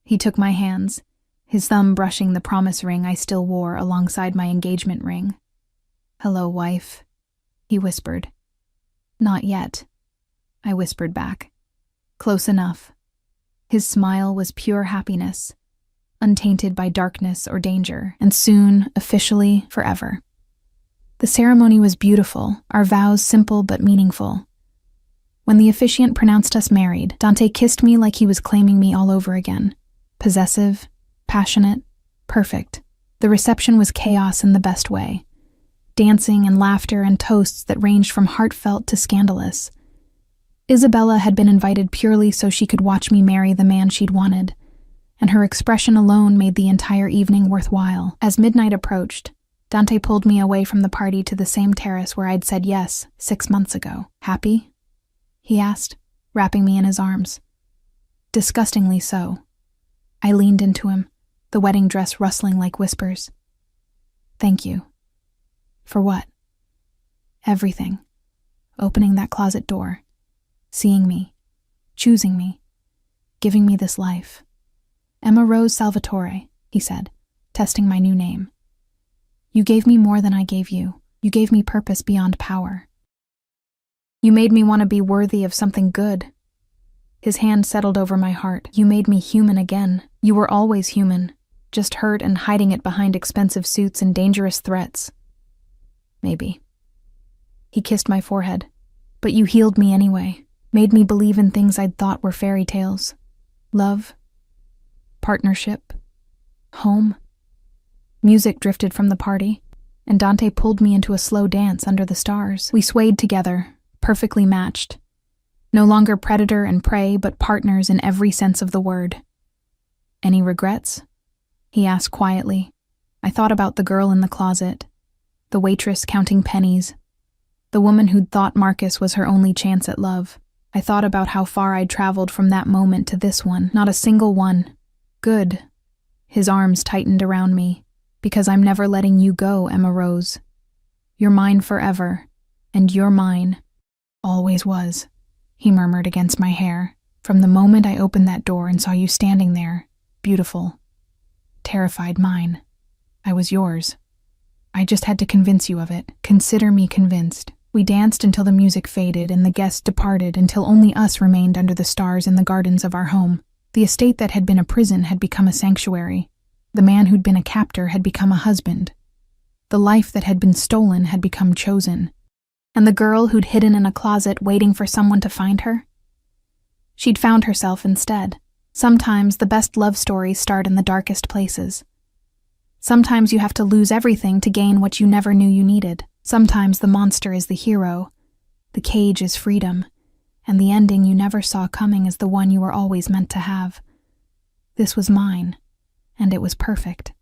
he took my hands, his thumb brushing the promise ring I still wore alongside my engagement ring. "Hello, wife," he whispered. "Not yet," I whispered back. "Close enough." His smile was pure happiness, untainted by darkness or danger, and soon, officially, forever. The ceremony was beautiful, our vows simple but meaningful. When the officiant pronounced us married, Dante kissed me like he was claiming me all over again. Possessive, passionate, perfect. The reception was chaos in the best way. Dancing and laughter and toasts that ranged from heartfelt to scandalous. Isabella had been invited purely so she could watch me marry the man she'd wanted, and her expression alone made the entire evening worthwhile. As midnight approached, Dante pulled me away from the party to the same terrace where I'd said yes 6 months ago. "Happy?" he asked, wrapping me in his arms. Disgustingly so. I leaned into him, the wedding dress rustling like whispers. "Thank you." "For what?" "Everything. Opening that closet door, seeing me, choosing me, giving me this life." "Emma Rose Salvatore," he said, testing my new name. "You gave me more than I gave you. You gave me purpose beyond power. You made me want to be worthy of something good." His hand settled over my heart. "You made me human again. You were always human, just hurt and hiding it behind expensive suits and dangerous threats." "Maybe." He kissed my forehead. "But you healed me anyway, made me believe in things I'd thought were fairy tales. Love, partnership, home." Music drifted from the party, and Dante pulled me into a slow dance under the stars. We swayed together, perfectly matched. No longer predator and prey, but partners in every sense of the word. "Any regrets?" he asked quietly. I thought about the girl in the closet, the waitress counting pennies, the woman who'd thought Marcus was her only chance at love. I thought about how far I'd traveled from that moment to this one. Not a single one. "Good." His arms tightened around me. "Because I'm never letting you go, Emma Rose. You're mine forever, and you're mine. Always was," he murmured against my hair. "From the moment I opened that door and saw you standing there, beautiful, terrified mine, I was yours. I just had to convince you of it. Consider me convinced." We danced until the music faded and the guests departed until only us remained under the stars in the gardens of our home. The estate that had been a prison had become a sanctuary. The man who'd been a captor had become a husband. The life that had been stolen had become chosen. And the girl who'd hidden in a closet waiting for someone to find her? She'd found herself instead. Sometimes the best love stories start in the darkest places. Sometimes you have to lose everything to gain what you never knew you needed. Sometimes the monster is the hero, the cage is freedom, and the ending you never saw coming is the one you were always meant to have. This was mine, and it was perfect.